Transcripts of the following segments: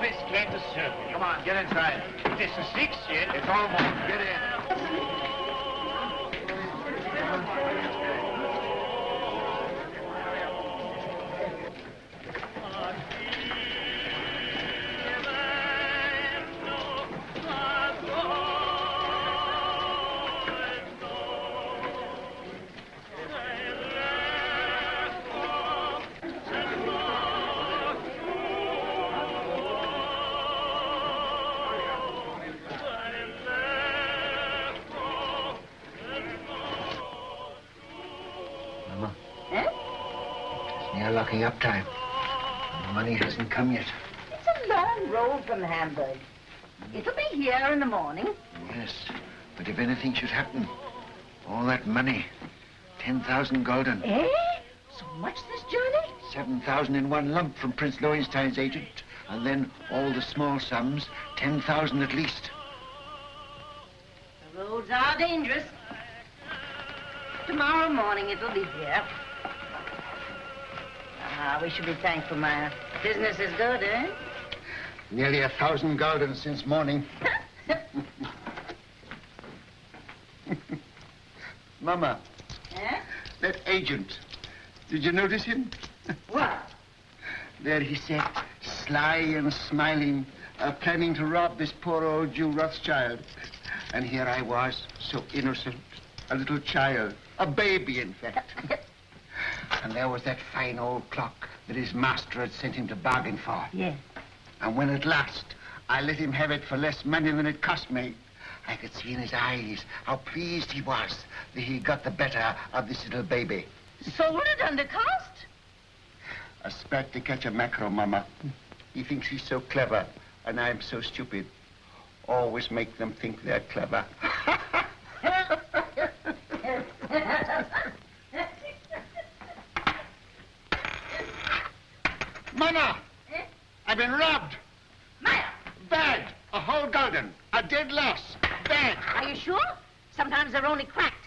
This can't serve you. Come on, get inside. This is 6 yet. It's almost. Get in. Locking up time. The money hasn't come yet. It's a long road from Hamburg. It'll be here in the morning. Yes, but if anything should happen, all that money, 10,000 gulden. Eh? So much this journey? 7,000 in one lump from Prince Lowenstein's agent, and then all the small sums, 10,000 at least. The roads are dangerous. Tomorrow morning it'll be here. Ah, we should be thankful, Mayer. Business is good, eh? Nearly 1,000 gulden since morning. Mama. Eh? That agent. Did you notice him? What? There he sat, sly and smiling, planning to rob this poor old Jew Rothschild. And here I was, so innocent, a little child, a baby, in fact. And there was that fine old clock that his master had sent him to bargain for. Yes. And when at last I let him have it for less money than it cost me, I could see in his eyes how pleased he was that he got the better of this little baby. Sold it under cost? A spat to catch a mackerel, Mama. He thinks he's so clever, and I'm so stupid. Always make them think they're clever. Mama! Eh? I've been robbed. Mayer! Bad. A whole gulden. A dead loss. Bad. Are you sure? Sometimes they're only cracked.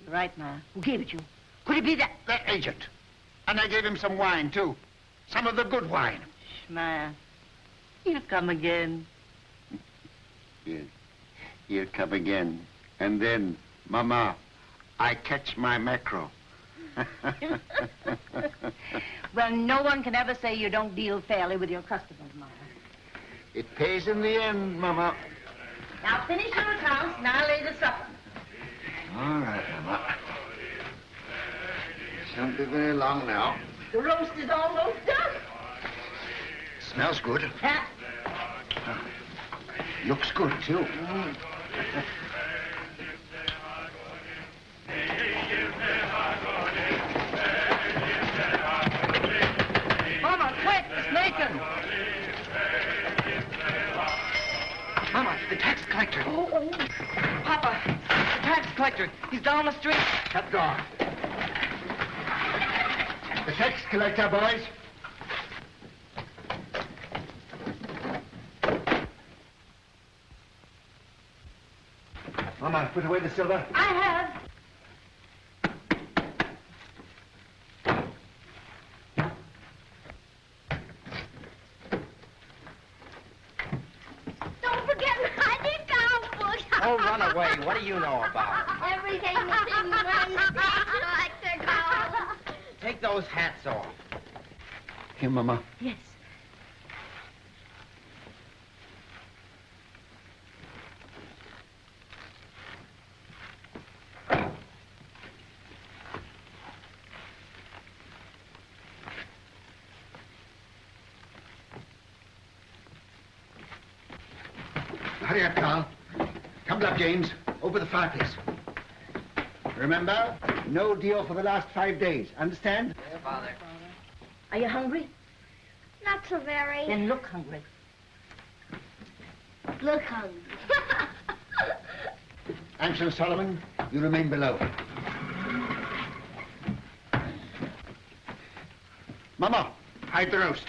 You're right, Mayer. Who gave it you? Could it be that? That agent. And I gave him some wine, too. Some of the good wine. Mayer, he'll come again. Yes. He'll come again. And then, Mama, I catch my mackerel. Well, no one can ever say you don't deal fairly with your customers, Mayer. It pays in the end, Mama. Now finish your accounts and I'll lay the supper. All right, Mama. Shan't be very long now. The roast is almost done. Smells good. Huh? Looks good, too. Mama, quick, it's making. Mama, the tax collector. Oh. Papa, the tax collector. He's down the street. Cut guard. The tax collector, boys. Mama, put away the silver. I have. Don't forget my discount book. Oh, run away. What do you know about it? Everything that's in one collector calls. Take those hats off. Here, Mama. Yes. Hurry up, Carl. Come up, James. Over the fireplace. Remember, no deal for the last 5 days. Understand? Yeah, Father. Are you hungry? Not so very. Then look hungry. Look hungry. Ansel and Solomon, you remain below. Mama, hide the roast.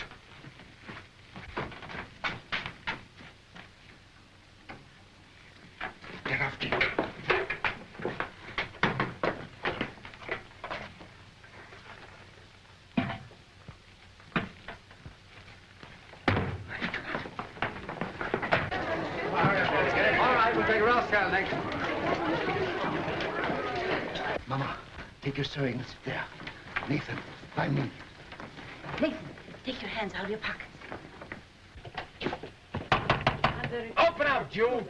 Get off, Dick. take Rothschild next. Mama, take your sewing and sit there. Nathan, by me. Nathan, take your hands out of your pockets. Open up, Jew.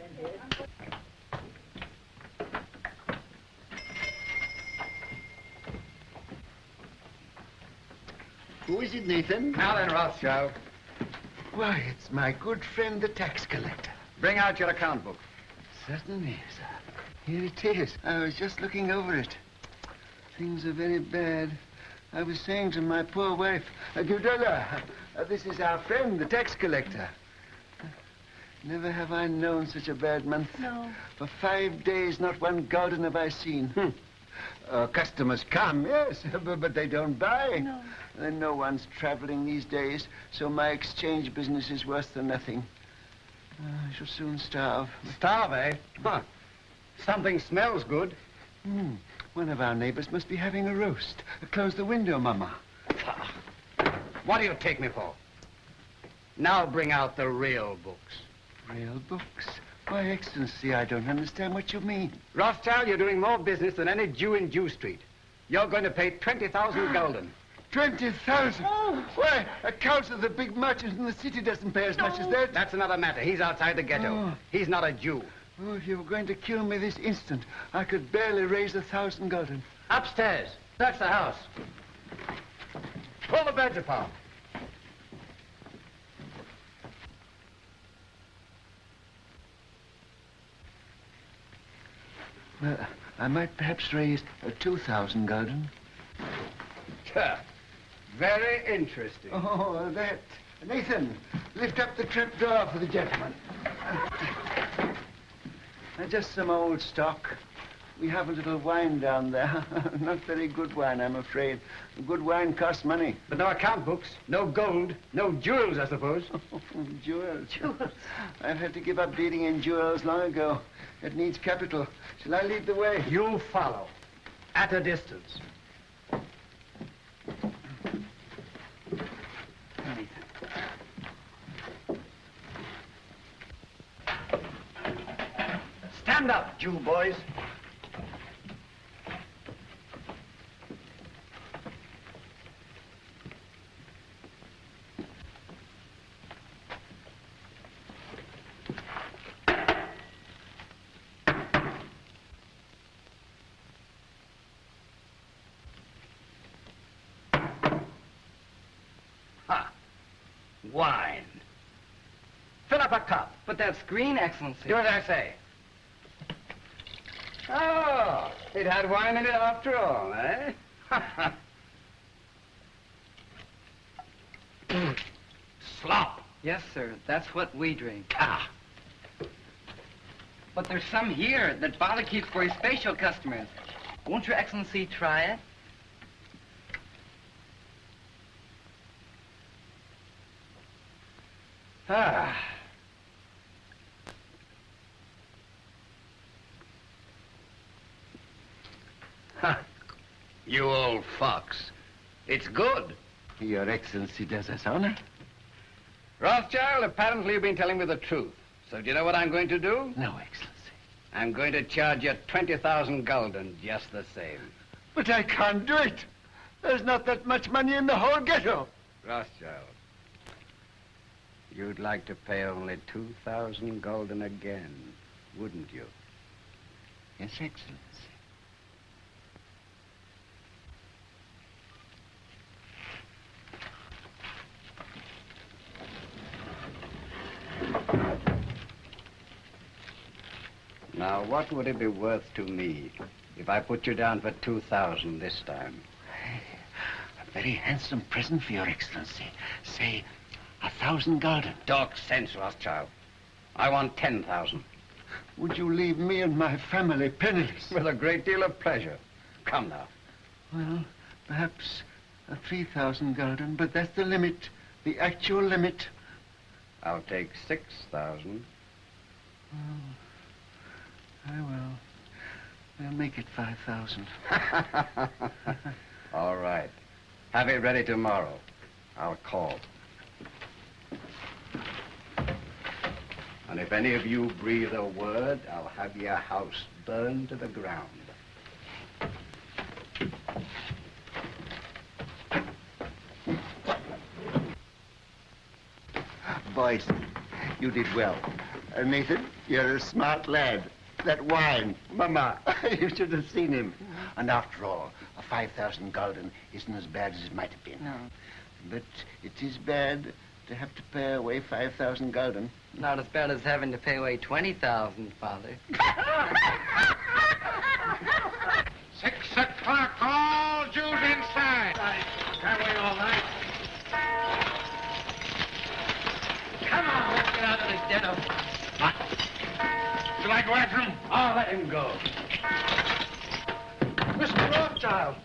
Who is it, Nathan? Now then, Rothschild, Why, it's my good friend, the tax collector. bring out your account book. Certainly, sir. Here it is. I was just looking over it. Things are very bad. I was saying to my poor wife, Gudula, this is our friend, the tax collector. Never have I known such a bad month. No. For 5 days, not one garden have I seen. Customers come, yes, but they don't buy. No. And no one's traveling these days, so my exchange business is worse than nothing. I shall soon starve. Starve, eh? Huh. Something smells good. One of our neighbors must be having a roast. Close the window, Mama. What do you take me for? Now bring out the real books. Real books? Why, Excellency, I don't understand what you mean. Rothschild, you're doing more business than any Jew in Jew Street. You're going to pay 20,000 gulden. 20,000? Oh. Why, a council of the big merchants in the city doesn't pay as much as that. That's another matter. He's outside the ghetto. Oh. He's not a Jew. Oh, if you were going to kill me this instant, I could barely raise 1,000 gulden. Upstairs. That's the house. Pull the beds apart. Well, I might perhaps raise 2,000 gulden. Very interesting. Oh, that. Nathan, lift up the trap door for the gentleman. Just some old stock. We have a little wine down there. Not very good wine, I'm afraid. Good wine costs money. But no account books, no gold, no jewels, I suppose. Jewels. I've had to give up dealing in jewels long ago. It needs capital. Shall I lead the way? You follow. At a distance. Stand up, Jew boys. Wine. Fill up a cup. But that's green, Excellency. Do as I say. Oh, it had wine in it after all, eh? Slop. Yes, sir. That's what we drink. Ah. But there's some here that father keeps for his special customers. Won't your Excellency try it? Ah. Huh. You old fox. It's good. Your Excellency does us honor. Rothschild, apparently you've been telling me the truth. So do you know what I'm going to do? No, Excellency. I'm going to charge you 20,000 gulden just the same. But I can't do it. There's not that much money in the whole ghetto. Rothschild, you'd like to pay only 2,000 gulden again, wouldn't you? Yes, Excellency. Now, what would it be worth to me if I put you down for 2,000 this time? A very handsome present for your Excellency. Say, 1,000 gulden. Talk sense, Rothschild. I want 10,000. Would you leave me and my family penniless? With a great deal of pleasure. Come now. Well, perhaps 3,000 gulden, but that's the limit, the actual limit. I'll take 6,000. I will. We'll make it 5,000. All right. Have it ready tomorrow. I'll call. And if any of you breathe a word, I'll have your house burned to the ground. Boys, you did well. Nathan, you're a smart lad. That wine, Mama, you should have seen him. And after all, a 5,000 gulden isn't as bad as it might have been. No. But it is bad to have to pay away 5,000 gulden. Not as bad as having to pay away 20,000, Father. 6 o'clock, all Jews inside. Can't wait all night. Come on, let's get out of this den of... Shall I go after him? I'll let him go. Mr. Rothschild!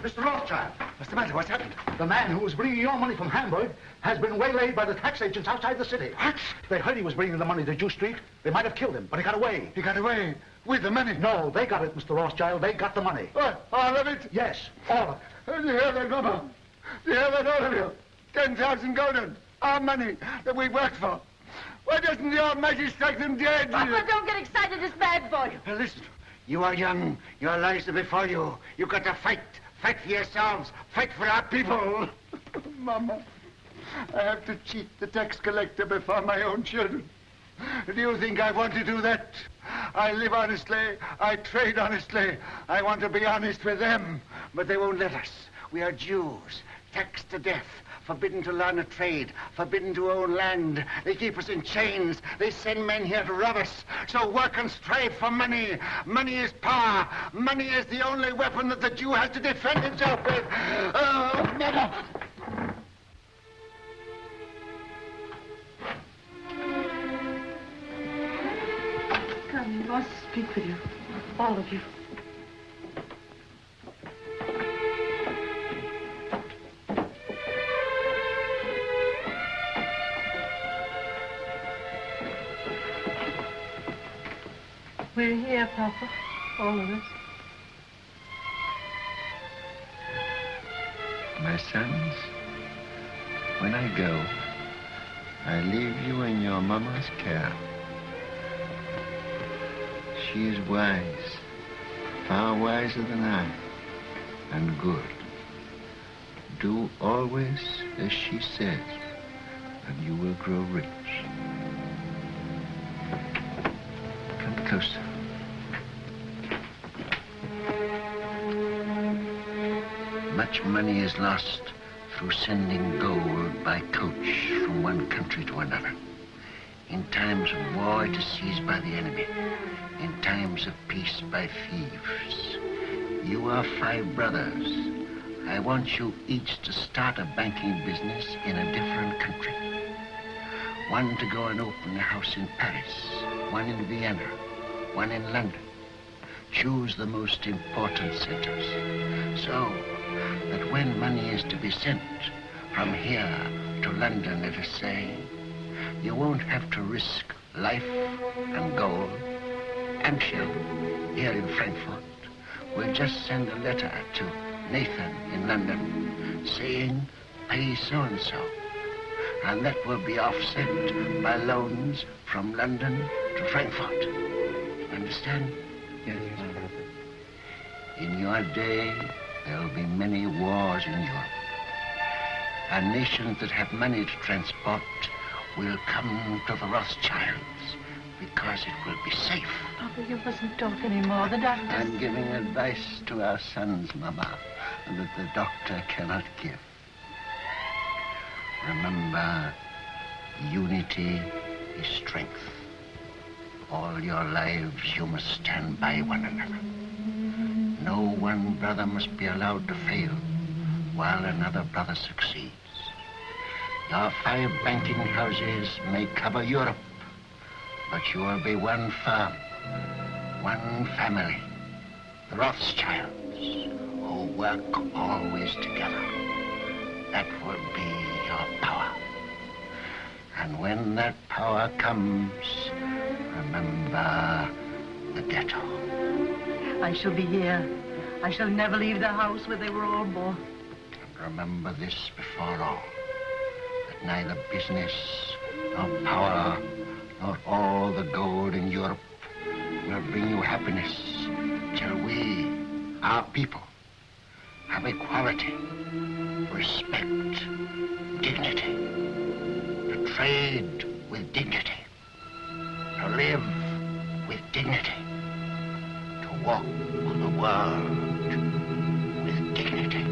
Mr. Rothschild! What's the matter? What's happened? The man who was bringing your money from Hamburg has been waylaid by the tax agents outside the city. What? They heard he was bringing the money to Jew Street. They might have killed him, but he got away. He got away with the money. No, they got it, Mr. Rothschild. They got the money. What? All of it? Yes, all of it. Do you hear that, Mama? Do you hear that, all of you? 10,000 gulden. Our money that we worked for. Why doesn't the Almighty strike them dead? Papa, don't get excited. It's bad for you. Now listen, you are young. Your lives are before you. You've got to fight. Fight for yourselves. Fight for our people. Mama, I have to cheat the tax collector before my own children. Do you think I want to do that? I live honestly. I trade honestly. I want to be honest with them. But they won't let us. We are Jews, taxed to death. Forbidden to learn a trade, forbidden to own land. They keep us in chains. They send men here to rob us. So work and strive for money. Money is power. Money is the only weapon that the Jew has to defend himself with. Oh, Mama! Come, he wants to speak with you. All of you. We're here, Papa. All of us. My sons, when I go, I leave you in your mama's care. She is wise, far wiser than I, and good. Do always as she says, and you will grow rich. Come closer. Much money is lost through sending gold by coach from one country to another. In times of war, it is seized by the enemy. In times of peace, by thieves. You are 5 brothers. I want you each to start a banking business in a different country. One to go and open a house in Paris, one in Vienna, one in London. Choose the most important centers, so that when money is to be sent from here to London, let us say, you won't have to risk life and gold and shell here in Frankfurt. We'll just send a letter to Nathan in London saying, pay so-and-so. And that will be offset by loans from London to Frankfurt. Understand? Yes, my brother. In your day, there will be many wars in Europe. And nations that have money to transport will come to the Rothschilds because it will be safe. Papa, you mustn't talk anymore. The doctor... I'm giving advice to our sons, Mama, that the doctor cannot give. Remember, unity is strength. All your lives you must stand by one another. No one brother must be allowed to fail while another brother succeeds. Your 5 banking houses may cover Europe, but you will be one firm, one family, the Rothschilds, who work always together. That will be your power. And when that power comes, remember the ghetto. I shall be here. I shall never leave the house where they were all born. And remember this before all, that neither business nor power, nor all the gold in Europe will bring you happiness till we, our people, have equality, respect, dignity, to trade with dignity, to live with dignity, to walk the world with dignity.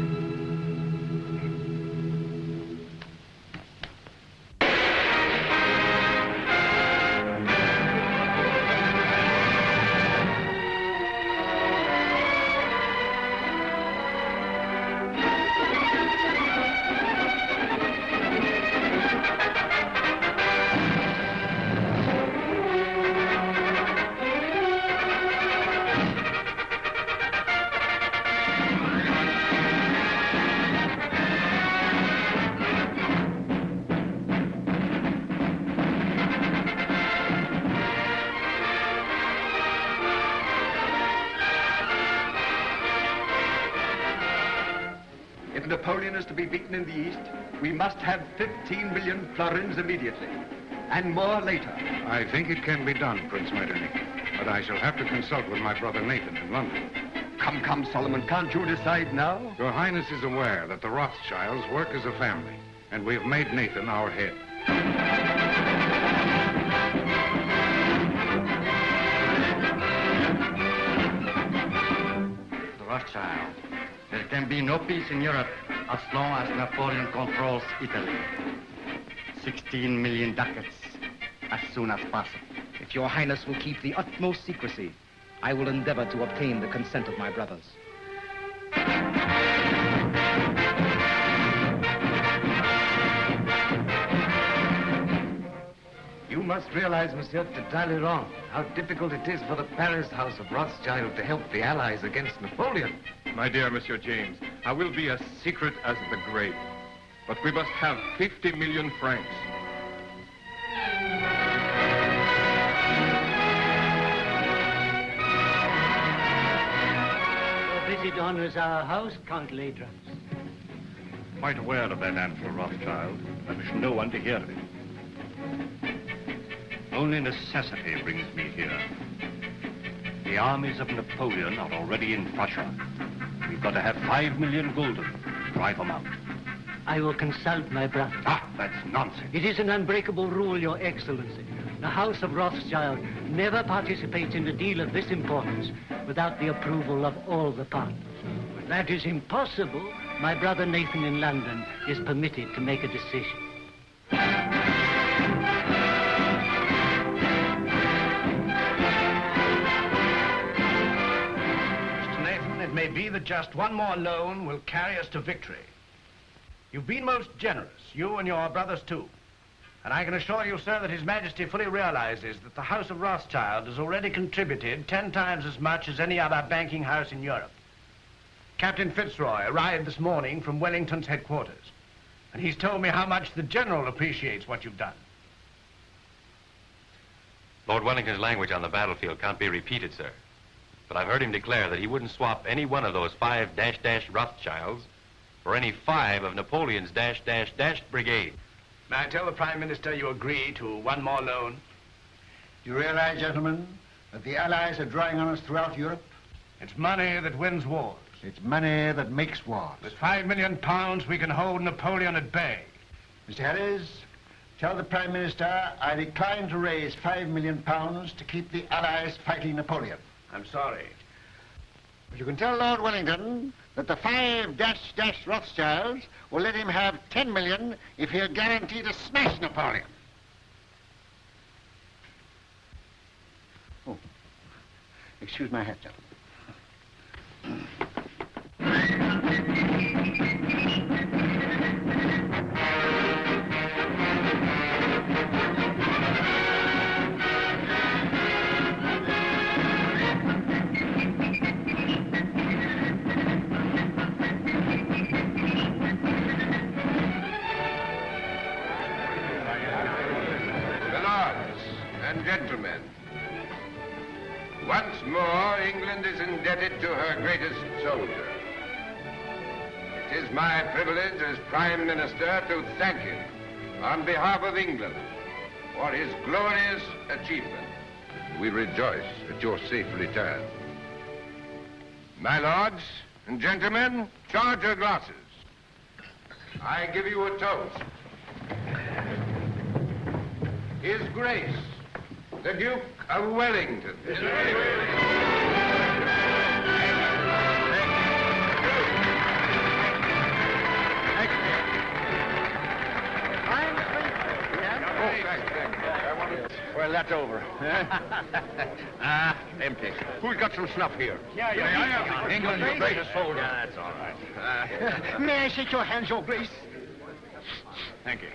If Napoleon is to be beaten in the East, we must have 15 million florins immediately, and more later. I think it can be done, Prince Metternich, but I shall have to consult with my brother Nathan in London. Come, Solomon, can't you decide now? Your Highness is aware that the Rothschilds work as a family, and we have made Nathan our head. The Rothschild. There can be no peace in Europe as long as Napoleon controls Italy. 16 million ducats as soon as possible. If your Highness will keep the utmost secrecy, I will endeavor to obtain the consent of my brothers. You must realize, Monsieur de Talleyrand, how difficult it is for the Paris House of Rothschild to help the Allies against Napoleon. My dear Monsieur James, I will be as secret as the grave. But we must have 50 million francs. Your visit honors our house, Count Ladrums. Quite aware of that Ansel Rothschild. I wish no one to hear of it. Only necessity brings me here. The armies of Napoleon are already in Prussia. We've got to have 5 million gulden to drive them out. I will consult my brother. Ah, that's nonsense. It is an unbreakable rule, Your Excellency. The House of Rothschild never participates in a deal of this importance without the approval of all the partners. When that is impossible, my brother Nathan in London is permitted to make a decision. It may be that just one more loan will carry us to victory. You've been most generous, you and your brothers too. And I can assure you, sir, that His Majesty fully realizes that the House of Rothschild has already contributed 10 times as much as any other banking house in Europe. Captain Fitzroy arrived this morning from Wellington's headquarters, and he's told me how much the General appreciates what you've done. Lord Wellington's language on the battlefield can't be repeated, sir. But I've heard him declare that he wouldn't swap any one of those 5 Rothschilds for any 5 of Napoleon's brigade. May I tell the Prime Minister you agree to one more loan? You realize, gentlemen, that the Allies are drawing on us throughout Europe? It's money that wins wars. It's money that makes wars. With £5 million, we can hold Napoleon at bay. Mr. Harris, tell the Prime Minister I decline to raise £5 million to keep the Allies fighting Napoleon. I'm sorry. But you can tell Lord Wellington that the 5 Rothschilds will let him have 10 million if he'll guarantee to smash Napoleon. Oh, excuse my hat, gentlemen. Gentlemen, once more England is indebted to her greatest soldier. It is my privilege as Prime Minister to thank him on behalf of England for his glorious achievement. We rejoice at your safe return. My lords and gentlemen, charge your glasses. I give you a toast. His Grace, the Duke of Wellington. Well, that's over. Empty. Who's got some snuff here? Yeah. England's greatest soldier. Yeah, that's all right. May I shake your hands, Your Grace? Thank you.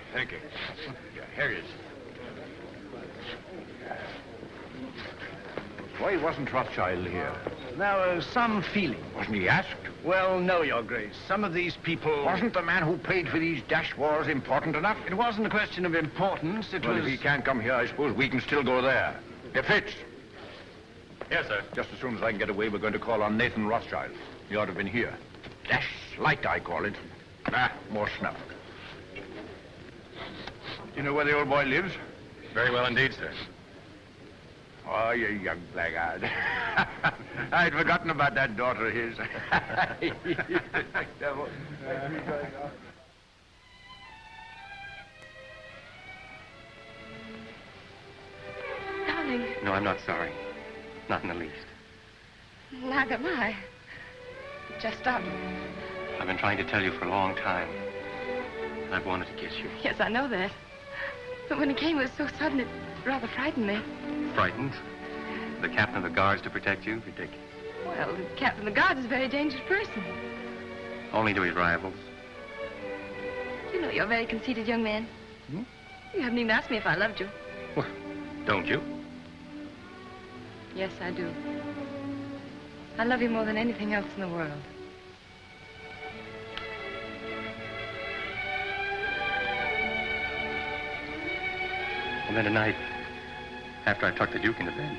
Yeah, here he is. Why wasn't Rothschild here? There was some feeling. Wasn't he asked? Well, no, Your Grace. Some of these people... Wasn't the man who paid for these dash wars important enough? It wasn't a question of importance. It Well, was... if he can't come here, I suppose we can still go there. If Fitz. Yes, sir. Just as soon as I can get away, we're going to call on Nathan Rothschild. He ought to have been here. Dash light, I call it. More snuff. Do you know where the old boy lives? Very well indeed, sir. Oh, you young blackguard. I'd forgotten about that daughter of his. Devil. Darling, No, I'm not sorry. Not in the least. neither am I. Just started. I've been trying to tell you for a long time. I've wanted to kiss you. Yes, I know that. But when it came, it was so sudden, it rather frightened me. Frightened? The captain of the guards to protect you? Ridiculous. Well, the captain of the guards is a very dangerous person. Only to his rivals. You know you're a very conceited young man. Hmm? You haven't even asked me if I loved you. Don't you? Yes, I do. I love you more than anything else in the world. And then tonight, after I've tucked the Duke into bed,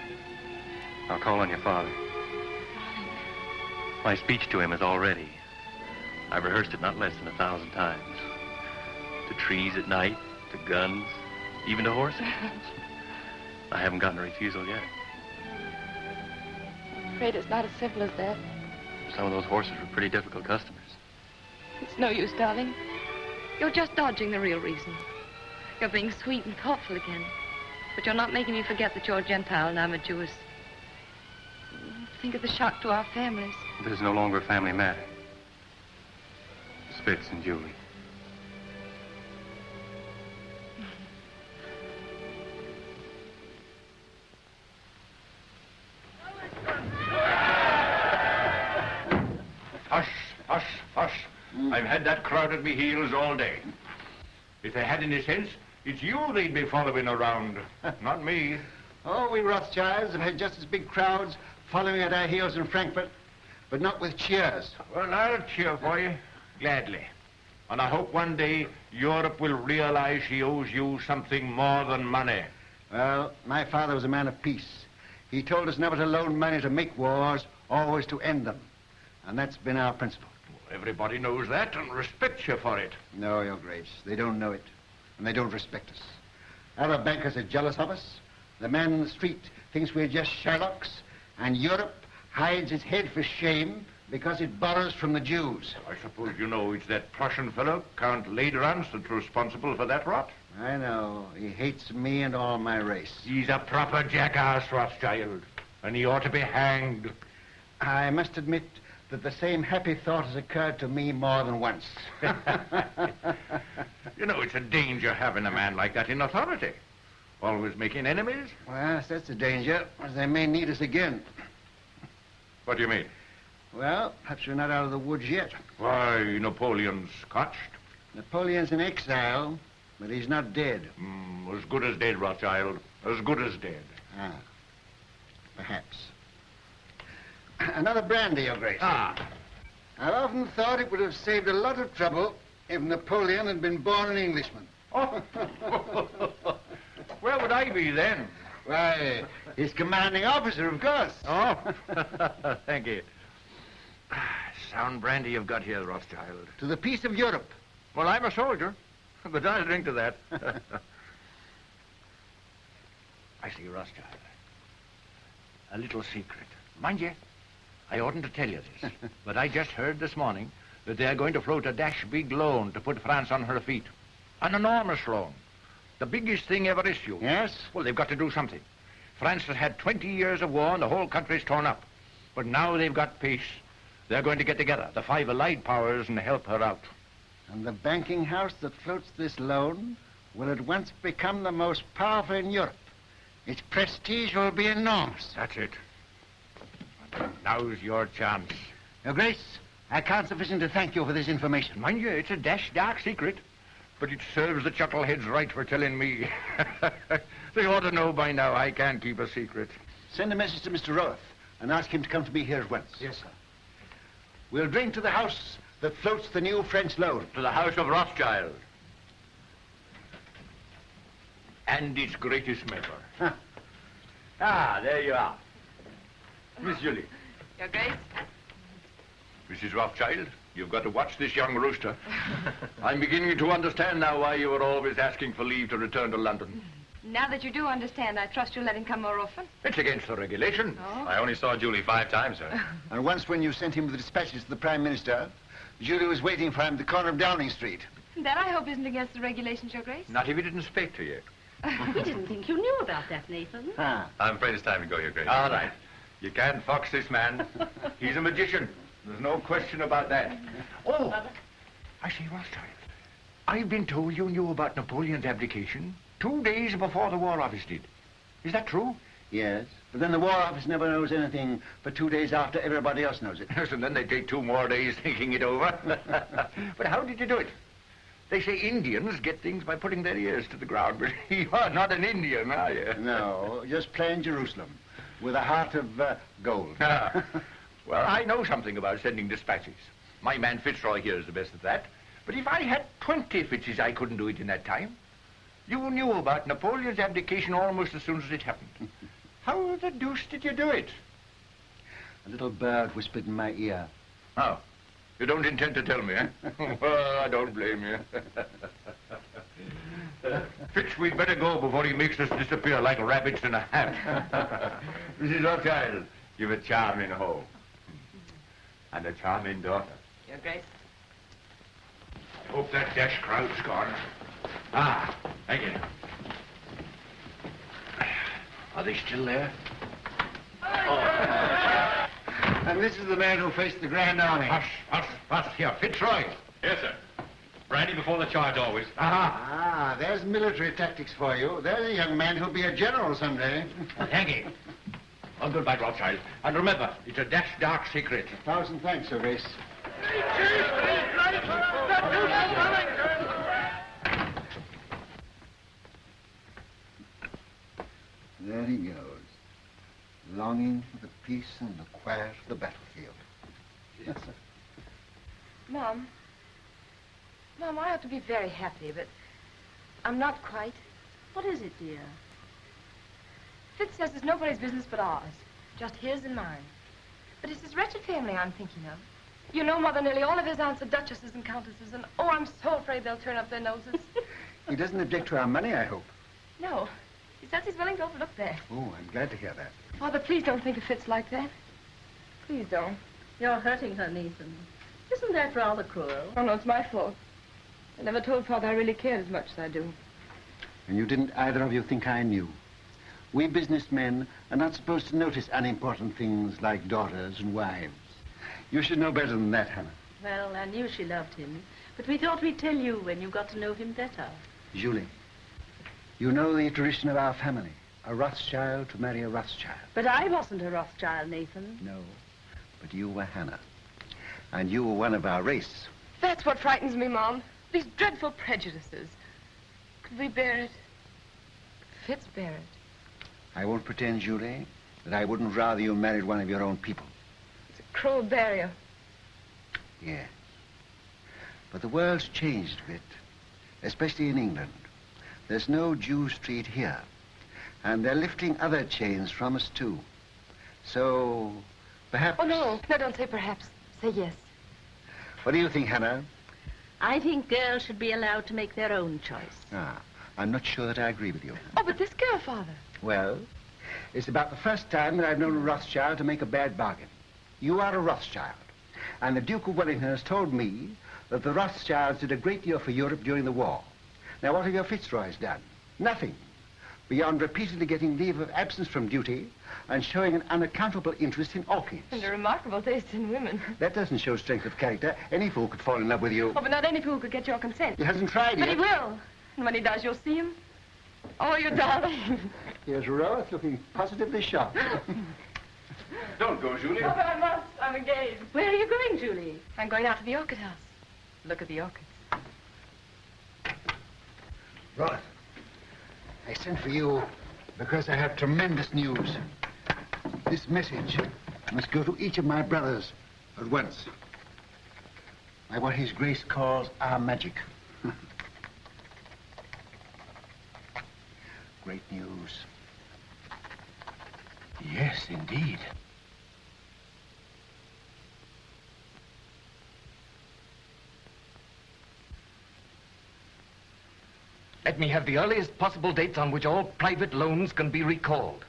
I'll call on your father. My speech to him is all ready. I've rehearsed it not less than 1,000 times. To trees at night, to guns, even to horses. I haven't gotten a refusal yet. I'm afraid it's not as simple as that. Some of those horses were pretty difficult customers. It's no use, darling. You're just dodging the real reason. You're being sweet and thoughtful again. But you're not making me forget that you're a Gentile and I'm a Jewess. Think of the shock to our families. This is no longer a family matter. Spitz and Julie. Hush. I've had that crowd at me heels all day. If they had any sense, it's you they'd be following around, not me. Oh, we Rothschilds have had just as big crowds following at our heels in Frankfurt, but not with cheers. Well, I'll cheer for you, gladly. And I hope one day Europe will realize she owes you something more than money. Well, my father was a man of peace. He told us never to loan money to make wars, always to end them. And that's been our principle. Everybody knows that and respects you for it. No, Your Grace, they don't know it, and they don't respect us. Our bankers are jealous of us. The man in the street thinks we're just Sherlocks, and Europe hides its head for shame because it borrows from the Jews. I suppose you know it's that Prussian fellow, Count Lederans, that's responsible for that rot. I know. He hates me and all my race. He's a proper jackass, Rothschild, and he ought to be hanged. I must admit that the same happy thought has occurred to me more than once. You know, it's a danger having a man like that in authority. Always making enemies. Well, that's the danger, as they may need us again. What do you mean? Well, perhaps we're not out of the woods yet. Why, Napoleon's scotched. Napoleon's in exile, but he's not dead. As good as dead, Rothschild. As good as dead. Ah, perhaps. Another brandy, Your Grace. Ah. I've often thought it would have saved a lot of trouble if Napoleon had been born an Englishman. Oh. Where would I be then? Why, his commanding officer, of course. Oh, thank you. Sound brandy you've got here, Rothschild. To the peace of Europe. Well, I'm a soldier, but I'll drink to that. see, Rothschild. A little secret. Mind you, I oughtn't to tell you this, but I just heard this morning that they're going to float a dash big loan to put France on her feet. An enormous loan. The biggest thing ever issued. Yes? Well, they've got to do something. France has had 20 years of war and the whole country's torn up. But now they've got peace. They're going to get together, the 5 allied powers, and help her out. And the banking house that floats this loan will at once become the most powerful in Europe. Its prestige will be enormous. That's it. Now's your chance. Your Grace, I can't sufficiently thank you for this information. Mind you, it's a dash dark secret. But it serves the chuckleheads right for telling me. They ought to know by now I can't keep a secret. Send a message to Mr. Roth and ask him to come to me here at once. Yes, sir. We'll drink to the house that floats the new French loan. To the House of Rothschild. And its greatest member. Huh. Ah, there you are. Miss Julie. Your Grace? Mrs. Rothschild, you've got to watch this young rooster. I'm beginning to understand now why you were always asking for leave to return to London. Now that you do understand, I trust you'll let him come more often. It's against the regulation. Oh? I only saw Julie 5 times, sir. And once when you sent him with the dispatches to the Prime Minister, Julie was waiting for him at the corner of Downing Street. That, I hope, isn't against the regulations, Your Grace. Not if he didn't speak to you. We didn't think you knew about that, Nathan. I'm afraid it's time to go, Your Grace. All right. You can't fox this man. He's a magician. There's no question about that. Oh, I say, Rothschild, I've been told you knew about Napoleon's abdication 2 days before the War Office did. Is that true? Yes, but then the War Office never knows anything for 2 days after everybody else knows it. Yes, and then they take 2 more days thinking it over. But how did you do it? They say Indians get things by putting their ears to the ground, but you are not an Indian, are you? No, just plain Jerusalem, with a heart of gold. Well, I know something about sending dispatches. My man Fitzroy here is the best at that. But if I had 20 Fitzes, I couldn't do it in that time. You knew about Napoleon's abdication almost as soon as it happened. How the deuce did you do it? A little bird whispered in my ear. Oh, you don't intend to tell me, eh? Well, I don't blame you. Fitz, we'd better go before he makes us disappear like rabbits in a hat. Mrs. Rothschild, you've a charming home. And a charming daughter. Your Grace. I hope that dash crowd's gone. Ah, thank you. Are they still there? And this is the man who faced the Grand Army. Hush, here, Fitzroy. Yes, sir. Brandy before the charge, always. Ah, there's military tactics for you. There's a young man who'll be a general someday. Thank you. Well, goodbye, Rothschild. And remember, it's a dash dark secret. 1,000 thanks, Your Grace. There he goes, longing for the peace and the quiet of the battlefield. Yes, sir. Mom, I ought to be very happy, but I'm not quite. What is it, dear? Fitz says it's nobody's business but ours, just his and mine. But it's his wretched family I'm thinking of. You know, Mother, nearly all of his aunts are duchesses and countesses, and oh, I'm so afraid they'll turn up their noses. He doesn't object to our money, I hope. No, he says he's willing to overlook that. Oh, I'm glad to hear that. Father, please don't think of Fitz like that. Please don't. You're hurting her, Nathan. Isn't that rather cruel? Oh, no, it's my fault. I never told Father I really cared as much as I do. And you didn't either of you think I knew. We businessmen are not supposed to notice unimportant things like daughters and wives. You should know better than that, Hannah. Well, I knew she loved him, but we thought we'd tell you when you got to know him better. Julie, you know the tradition of our family. A Rothschild to marry a Rothschild. But I wasn't a Rothschild, Nathan. No, but you were Hannah. And you were one of our race. That's what frightens me, Mom. These dreadful prejudices. Could we bear it? Could Fitz bear it? I won't pretend, Julie, that I wouldn't rather you married one of your own people. It's a cruel barrier. Yes. But the world's changed a bit, especially in England. There's no Jew Street here. And they're lifting other chains from us, too. So, perhaps... Oh, no. No, don't say perhaps. Say yes. What do you think, Hannah? I think girls should be allowed to make their own choice. Ah, I'm not sure that I agree with you. Oh, but this girl, Father. Well, it's about the first time that I've known a Rothschild to make a bad bargain. You are a Rothschild. And the Duke of Wellington has told me that the Rothschilds did a great deal for Europe during the war. Now, what have your Fitzroys done? Nothing. Beyond repeatedly getting leave of absence from duty and showing an unaccountable interest in orchids. And a remarkable taste in women. That doesn't show strength of character. Any fool could fall in love with you. Oh, but not any fool could get your consent. He hasn't tried But yet. he will. And when he does, you'll see him. Oh, you darling. Here's Rose looking positively shocked. Don't go, Julie. Oh, but I must. I'm engaged. Where are you going, Julie? I'm going out to the orchid house. Look at the orchids. Roth, I sent for you because I have tremendous news. This message must go to each of my brothers at once. By what His Grace calls our magic. Great news. Yes, indeed. Let me have the earliest possible dates on which all private loans can be recalled.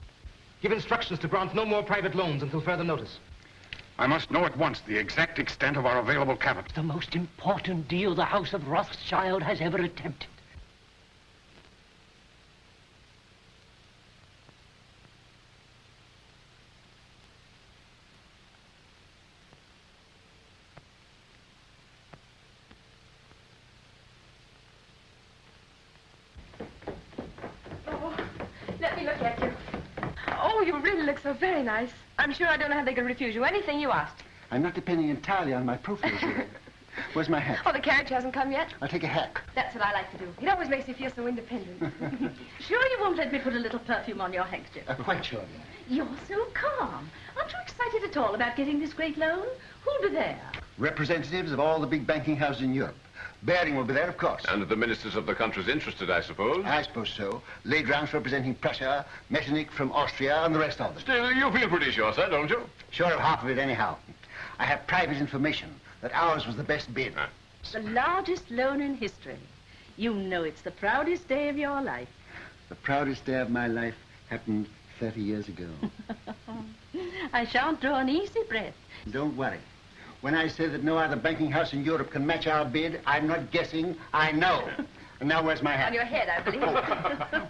Give instructions to grant no more private loans until further notice. I must know at once the exact extent of our available capital. The most important deal the House of Rothschild has ever attempted. Let me look at you. Oh, you really look so very nice. I'm sure I don't know how they could refuse you anything you asked. I'm not depending entirely on my profile. Where's my hat? Oh, the carriage hasn't come yet? I'll take a hack. That's what I like to do. It always makes me feel so independent. Sure you won't let me put a little perfume on your handkerchief? Quite sure. You're so calm. Aren't you excited at all about getting this great loan? Who'll be there? Representatives of all the big banking houses in Europe. Baring will be there, of course. And the ministers of the countries interested, I suppose? I suppose so. Ladrance representing Prussia, Metternich from Austria, and the rest of them. Still, you feel pretty sure, sir, don't you? Sure of half of it, anyhow. I have private information that ours was the best bid. The largest loan in history. You know it's the proudest day of your life. The proudest day of my life happened 30 years ago. I shan't draw an easy breath. Don't worry. When I say that no other banking house in Europe can match our bid, I'm not guessing, I know. And now where's my hat? On your head, I believe.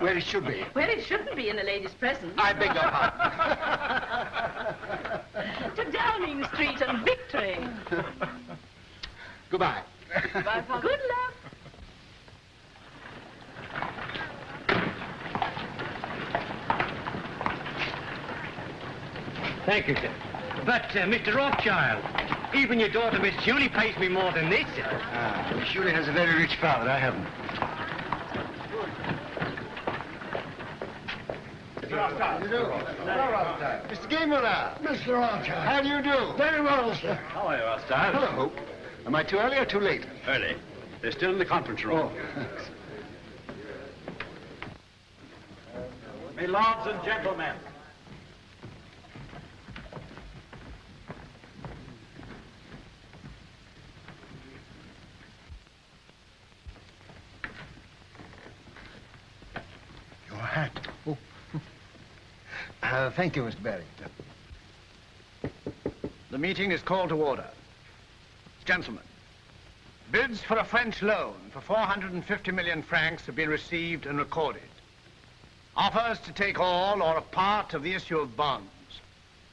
Where it should be. Where it shouldn't be in a lady's presence. I beg your pardon. To Downing Street and victory. Goodbye. Goodbye, Father. Good luck. Thank you, sir. But, Mr. Rothschild, even your daughter, Miss Julie, pays me more than this, sir. Miss Julie has a very rich father. I haven't. Mr. Gameler. Mr. Rothschild. How do you do? Very well, sir. How are you, Rothschild? Hello. Am I too early or too late? Early. They're still in the conference room. My lords and gentlemen. Your hat. Oh. Thank you, Mr. Barrington. The meeting is called to order. Gentlemen, bids for a French loan for 450 million francs have been received and recorded. Offers to take all or a part of the issue of bonds,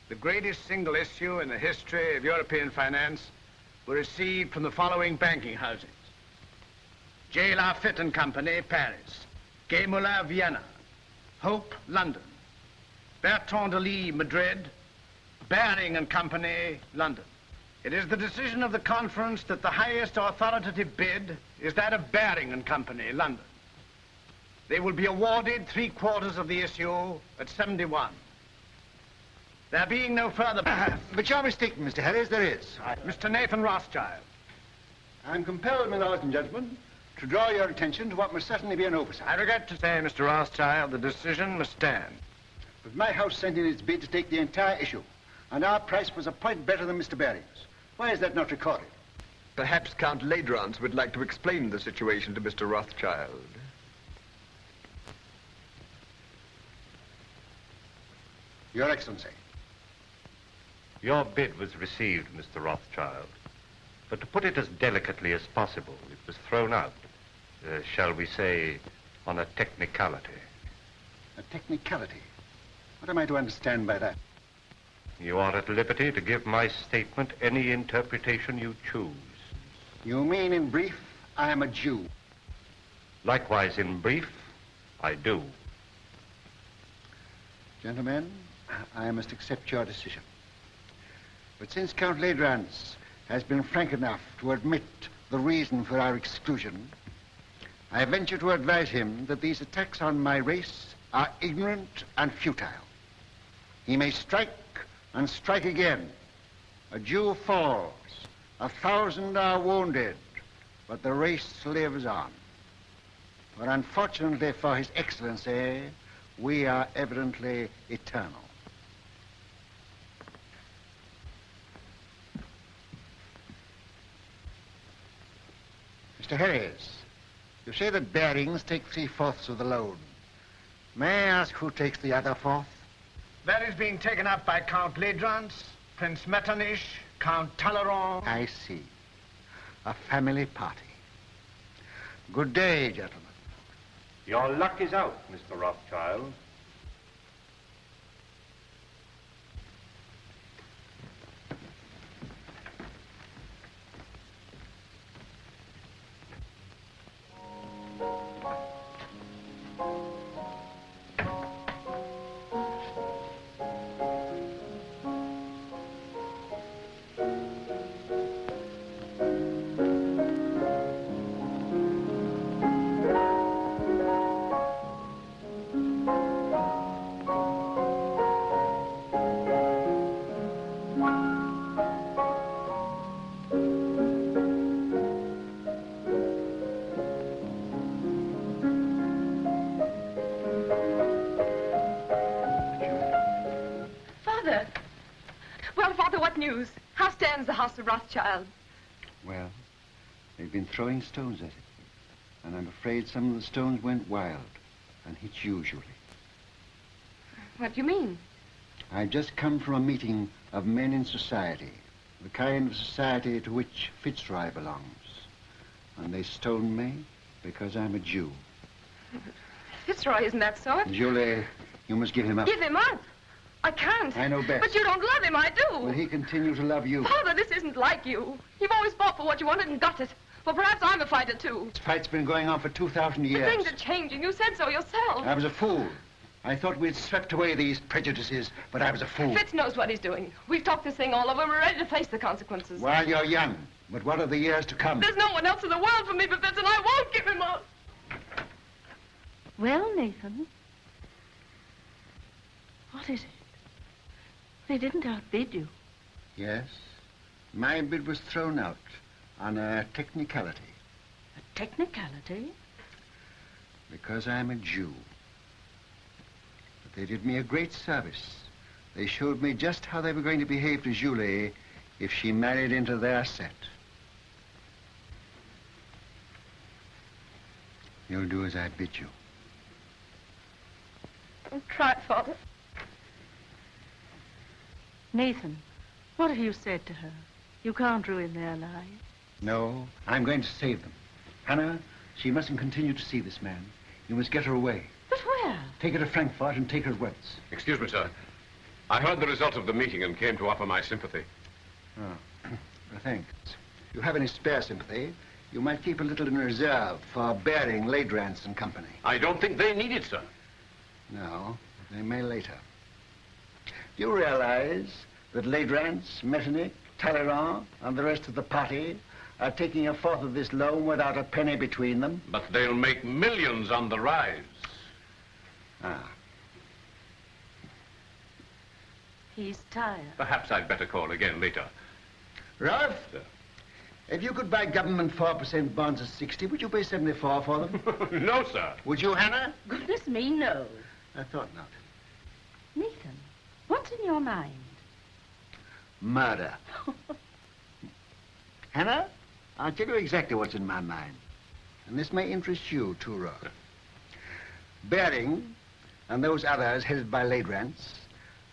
the greatest single issue in the history of European finance, were received from the following banking houses. J. Lafitte and Company, Paris. Gay Moulin, Vienna. Hope, London. Bertrand de Lis, Madrid. Baring and Company, London. It is the decision of the conference that the highest authoritative bid is that of Baring and Company, London. They will be awarded 3/4 of the issue at 71. There being no further... But you're mistaken, Mr. Harris, there is. Mr. Nathan Rothschild. I'm compelled, my lords and gentlemen, to draw your attention to what must certainly be an oversight. I regret to say, Mr. Rothschild, the decision must stand. But my house sent in its bid to take the entire issue, and our price was a point better than Mr. Baring's. Why is that not recorded? Perhaps Count Ladrance would like to explain the situation to Mr. Rothschild. Your Excellency. Your bid was received, Mr. Rothschild. But to put it as delicately as possible, it was thrown out, shall we say, on a technicality. A technicality? What am I to understand by that? You are at liberty to give my statement any interpretation you choose. You mean, in brief, I am a Jew? Likewise, in brief, I do. Gentlemen, I must accept your decision. But since Count Ledrance has been frank enough to admit the reason for our exclusion, I venture to advise him that these attacks on my race are ignorant and futile. He may strike and strike again. A Jew falls, 1,000 are wounded, but the race lives on. For unfortunately for His Excellency, we are evidently eternal. Mr. Harris, you say that Barings take 3/4 of the loan. May I ask who takes the other 1/4? That is being taken up by Count Ledrance, Prince Metternich, Count Talleyrand. I see. A family party. Good day, gentlemen. Your luck is out, Mr. Rothschild. News. How stands the House of Rothschild? Well, they've been throwing stones at it. And I'm afraid some of the stones went wild and hit you, Julie. What do you mean? I've just come from a meeting of men in society, the kind of society to which Fitzroy belongs. And they stoned me because I'm a Jew. Fitzroy isn't that sort. Julie, you must give him up. Give him up? I can't. I know best. But you don't love him, I do. Will he continue to love you? Father, this isn't like you. You've always fought for what you wanted and got it. Well, perhaps I'm a fighter, too. This fight's been going on for 2,000 years. But things are changing. You said so yourself. I was a fool. I thought we'd swept away these prejudices, but I was a fool. Fitz knows what he's doing. We've talked this thing all over. We're ready to face the consequences. While you're young. But what are the years to come? There's no one else in the world for me but Fitz, and I won't give him up. Well, Nathan, what is it? They didn't outbid you. Yes. My bid was thrown out on a technicality. A technicality? Because I'm a Jew. But they did me a great service. They showed me just how they were going to behave to Julie if she married into their set. You'll do as I bid you. I'll try, Father. Nathan, what have you said to her? You can't ruin their lives. No, I'm going to save them. Hannah, she mustn't continue to see this man. You must get her away. But where? Take her to Frankfurt and take her at once. Excuse me, sir. I heard the result of the meeting and came to offer my sympathy. Oh, thanks. If you have any spare sympathy, you might keep a little in reserve for Baring, Ledrance and Company. I don't think they need it, sir. No, they may later. Do you realize that Ledrance, Metternich, Talleyrand, and the rest of the party are taking 1/4 of this loan without a penny between them? But they'll make millions on the rise. Ah. He's tired. Perhaps I'd better call again later. Ralph, if you could buy government 4% bonds at 60, would you pay 74 for them? No, sir. Would you, Hannah? Goodness me, no. I thought not. Nathan, what's in your mind? Murder. Hannah, I'll tell you exactly what's in my mind. And this may interest you, too, Rolf. Baring and those others headed by Ledrance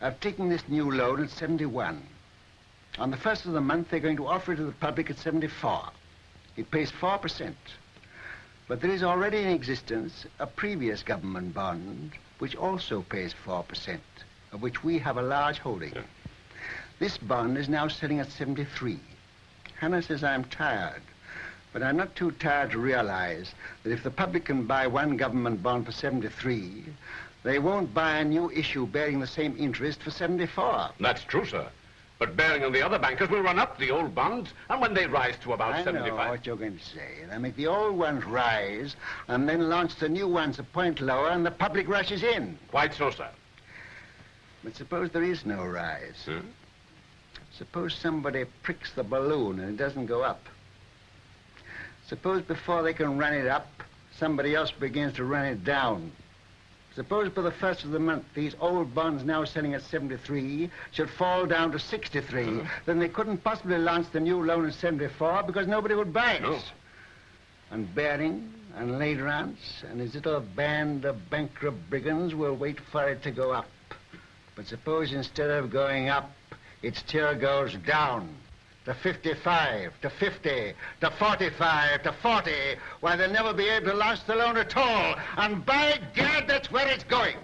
are taking this new loan at 71. On the first of the month, they're going to offer it to the public at 74. It pays 4%. But there is already in existence a previous government bond which also pays 4%, of which we have a large holding. Yeah. This bond is now selling at 73. Hannah says I'm tired, but I'm not too tired to realize that if the public can buy one government bond for 73, they won't buy a new issue bearing the same interest for 74. That's true, sir. But Baring and the other bankers will run up the old bonds, and when they rise to about 75... I know what you're going to say. They'll make the old ones rise, and then launch the new ones a point lower, and the public rushes in. Quite so, sir. But suppose there is no rise. Suppose somebody pricks the balloon and it doesn't go up. Suppose before they can run it up, somebody else begins to run it down. Suppose by the first of the month, these old bonds now selling at 73 should fall down to 63. Then they couldn't possibly launch the new loan at 74 because nobody would buy it. No. And Baring and Ladrans and his little band of bankrupt brigands will wait for it to go up. But suppose instead of going up, its tier goes down to 55, to 50, to 45, to 40, why they'll never be able to launch the loan at all. And by God, that's where it's going.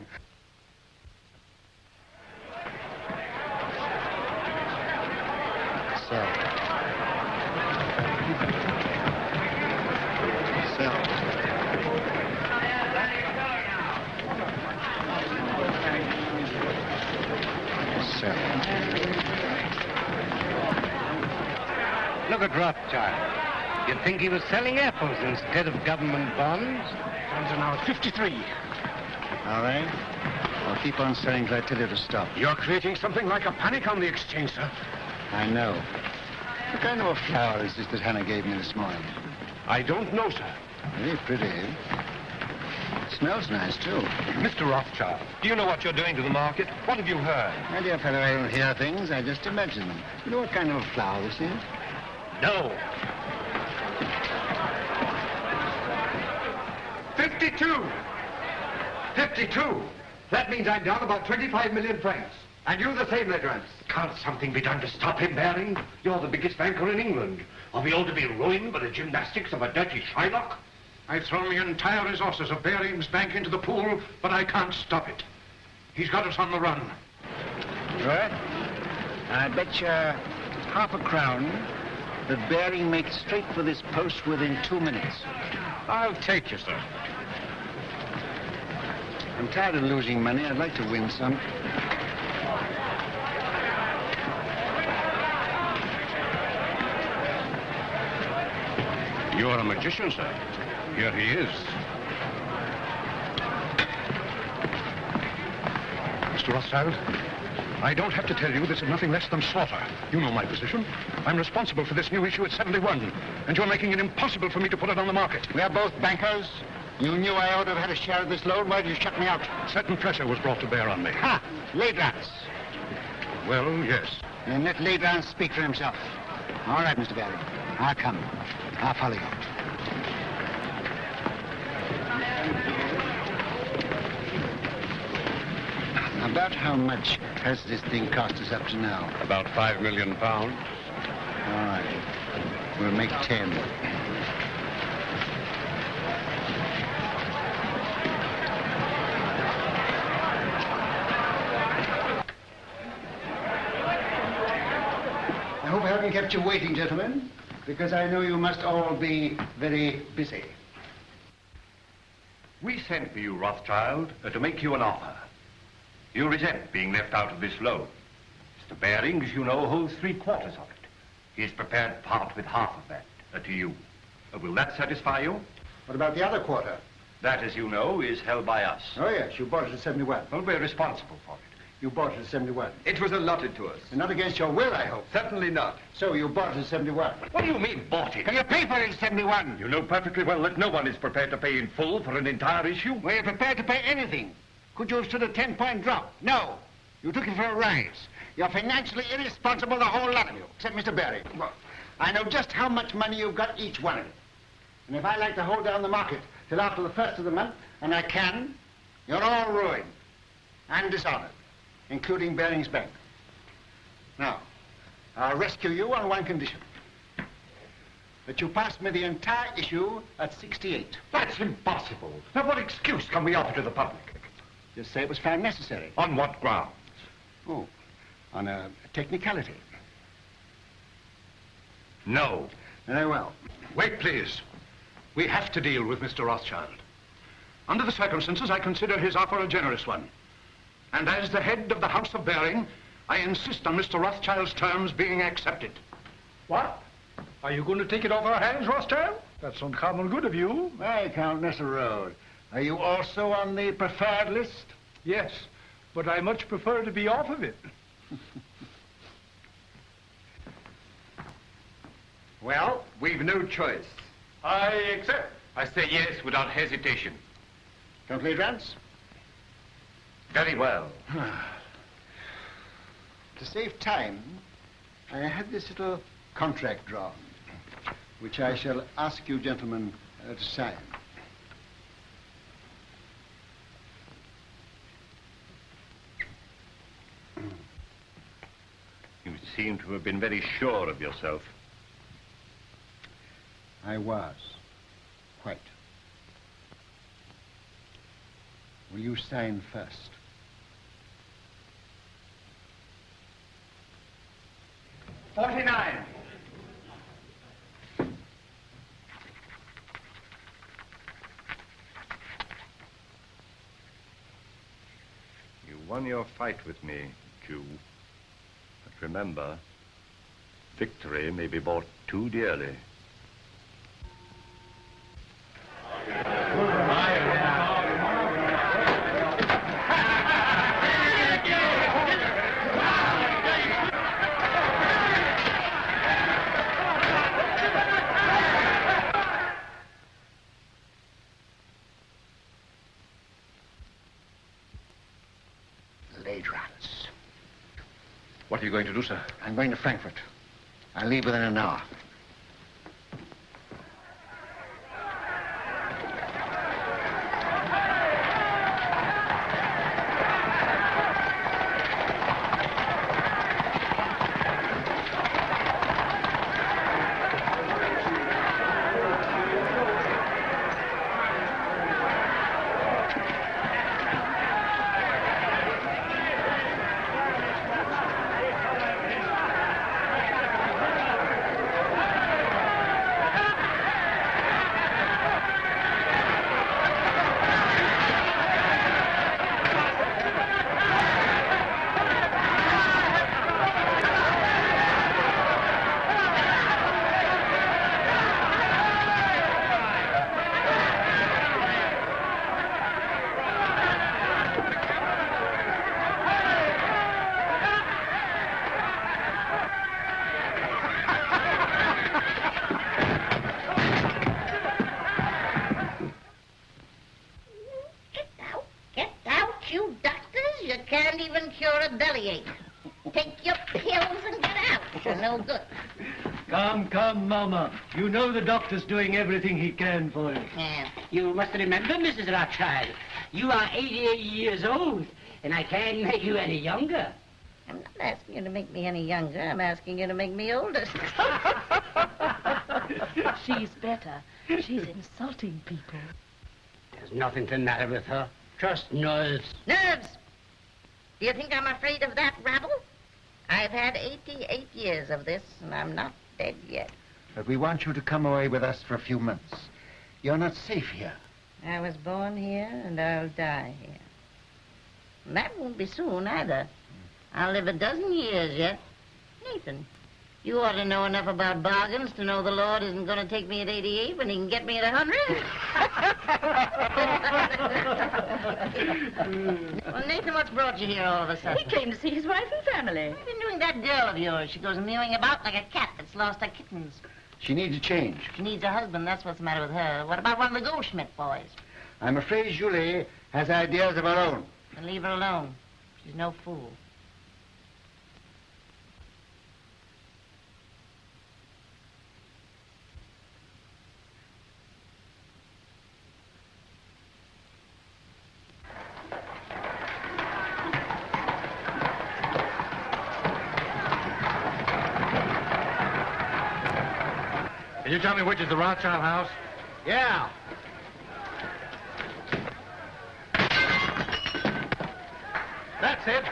Look at Rothschild. You'd think he was selling apples instead of government bonds. Bonds are now at 53. All right. I'll keep on selling till I tell you to stop. You're creating something like a panic on the exchange, sir. I know. What kind of a flower is this that Hannah gave me this morning? I don't know, sir. Very pretty. It smells nice, too. Mr. Rothschild, do you know what you're doing to the market? What have you heard? My dear fellow, I don't hear things. I just imagine them. You know what kind of a flower this is? No. 52! 52! That means I'm down about 25 million francs. And you the same, Ladrans. Can't something be done to stop him, Baring? You're the biggest banker in England. Are we all to be ruined by the gymnastics of a dirty Shylock? I've thrown the entire resources of Baring's bank into the pool, but I can't stop it. He's got us on the run. Right. I bet you half a crown that Baring makes straight for this post within 2 minutes. I'll take you, sir. I'm tired of losing money. I'd like to win some. You're a magician, sir. Here he is. Mr. Rothschild, I don't have to tell you this is nothing less than slaughter. You know my position. I'm responsible for this new issue at 71, and you're making it impossible for me to put it on the market. We are both bankers. You knew I ought to have had a share of this loan. Why did you shut me out? Certain pressure was brought to bear on me. Ha! Ladrans. Well, yes. Then let Ladrans speak for himself. All right, Mr. Baring. I'll come. I'll follow you. About how much has this thing cost us up to now? About £5 million. All right. We'll make 10. I hope I haven't kept you waiting, gentlemen, because I know you must all be very busy. We sent for you, Rothschild, to make you an offer. You resent being left out of this loan. Mr. Baring, as you know, holds 3/4 of it. He is prepared to part with half of that to you. Will that satisfy you? What about the other quarter? That, as you know, is held by us. Oh, yes, you bought it at 71. Well, we're responsible for it. You bought it at 71. It was allotted to us. And not against your will, I hope. Certainly not. So you bought it at 71. What do you mean, bought it? Can you pay for it at 71? You know perfectly well that no one is prepared to pay in full for an entire issue. Were you prepared to pay anything? Could you have stood a 10-point drop? No. You took it for a rise. You're financially irresponsible, the whole lot of you, except Mr. Baring. Well, I know just how much money you've got, each one of you. And if I like to hold down the market till after the first of the month, and I can, you're all ruined and dishonored. including Baring's Bank. Now, I'll rescue you on one condition. That you pass me the entire issue at 68. That's impossible. Now, what excuse can we offer to the public? Just say it was found necessary. On what grounds? Oh, on a technicality. No. Very well. Wait, please. We have to deal with Mr. Rothschild. Under the circumstances, I consider his offer a generous one. And as the head of the House of Baring, I insist on Mr. Rothschild's terms being accepted. What? Are you going to take it off our hands, Rothschild? That's uncommon good of you. Hey, Count Nesselrode, are you also on the preferred list? Yes, but I much prefer to be off of it. Well, we've no choice. I accept. I say yes without hesitation. Count Ledrans? Very well. To save time, I had this little contract drawn, which I shall ask you gentlemen to sign. You seem to have been very sure of yourself. I was. Quite. Will you sign first? $49. You won your fight with me, Jew. But remember, victory may be bought too dearly. What are you going to do, sir? I'm going to Frankfurt. I'll leave within an hour. Come, Mama. You know the doctor's doing everything he can for you. Yeah. You must remember, Mrs. Rothschild, you are 88 years old, and I can't make you any younger. I'm not asking you to make me any younger. I'm asking you to make me older. She's better. She's insulting people. There's nothing the matter with her. Just nerves. Nerves! Do you think I'm afraid of that rabble? I've had 88 years of this, and I'm not dead yet. But we want you to come away with us for a few months. You're not safe here. I was born here, and I'll die here. And that won't be soon, either. I'll live a dozen years yet. Nathan, you ought to know enough about bargains to know the Lord isn't going to take me at 88 when he can get me at 100. Well, Nathan, what's brought you here all of a sudden? He came to see his wife and family. What have you been doing that girl of yours? She goes mewing about like a cat that's lost her kittens. She needs a change. She needs a husband, that's what's the matter with her. What about one of the Goldschmidt boys? I'm afraid Julie has ideas of her own. Then leave her alone. She's no fool. you tell me which is the Rothschild house? Yeah. That's it.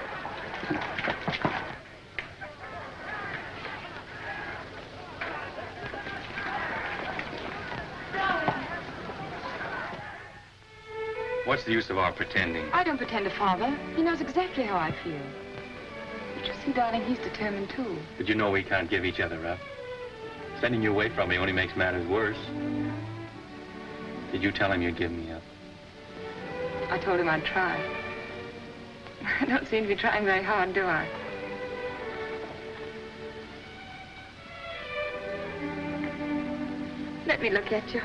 What's the use of our pretending? I don't pretend to Father. He knows exactly how I feel. But you see, darling, he's determined too. But you know we can't give each other up. Sending you away from me only makes matters worse. Did you tell him you'd give me up? I told him I'd try. I don't seem to be trying very hard, do I? Let me look at you.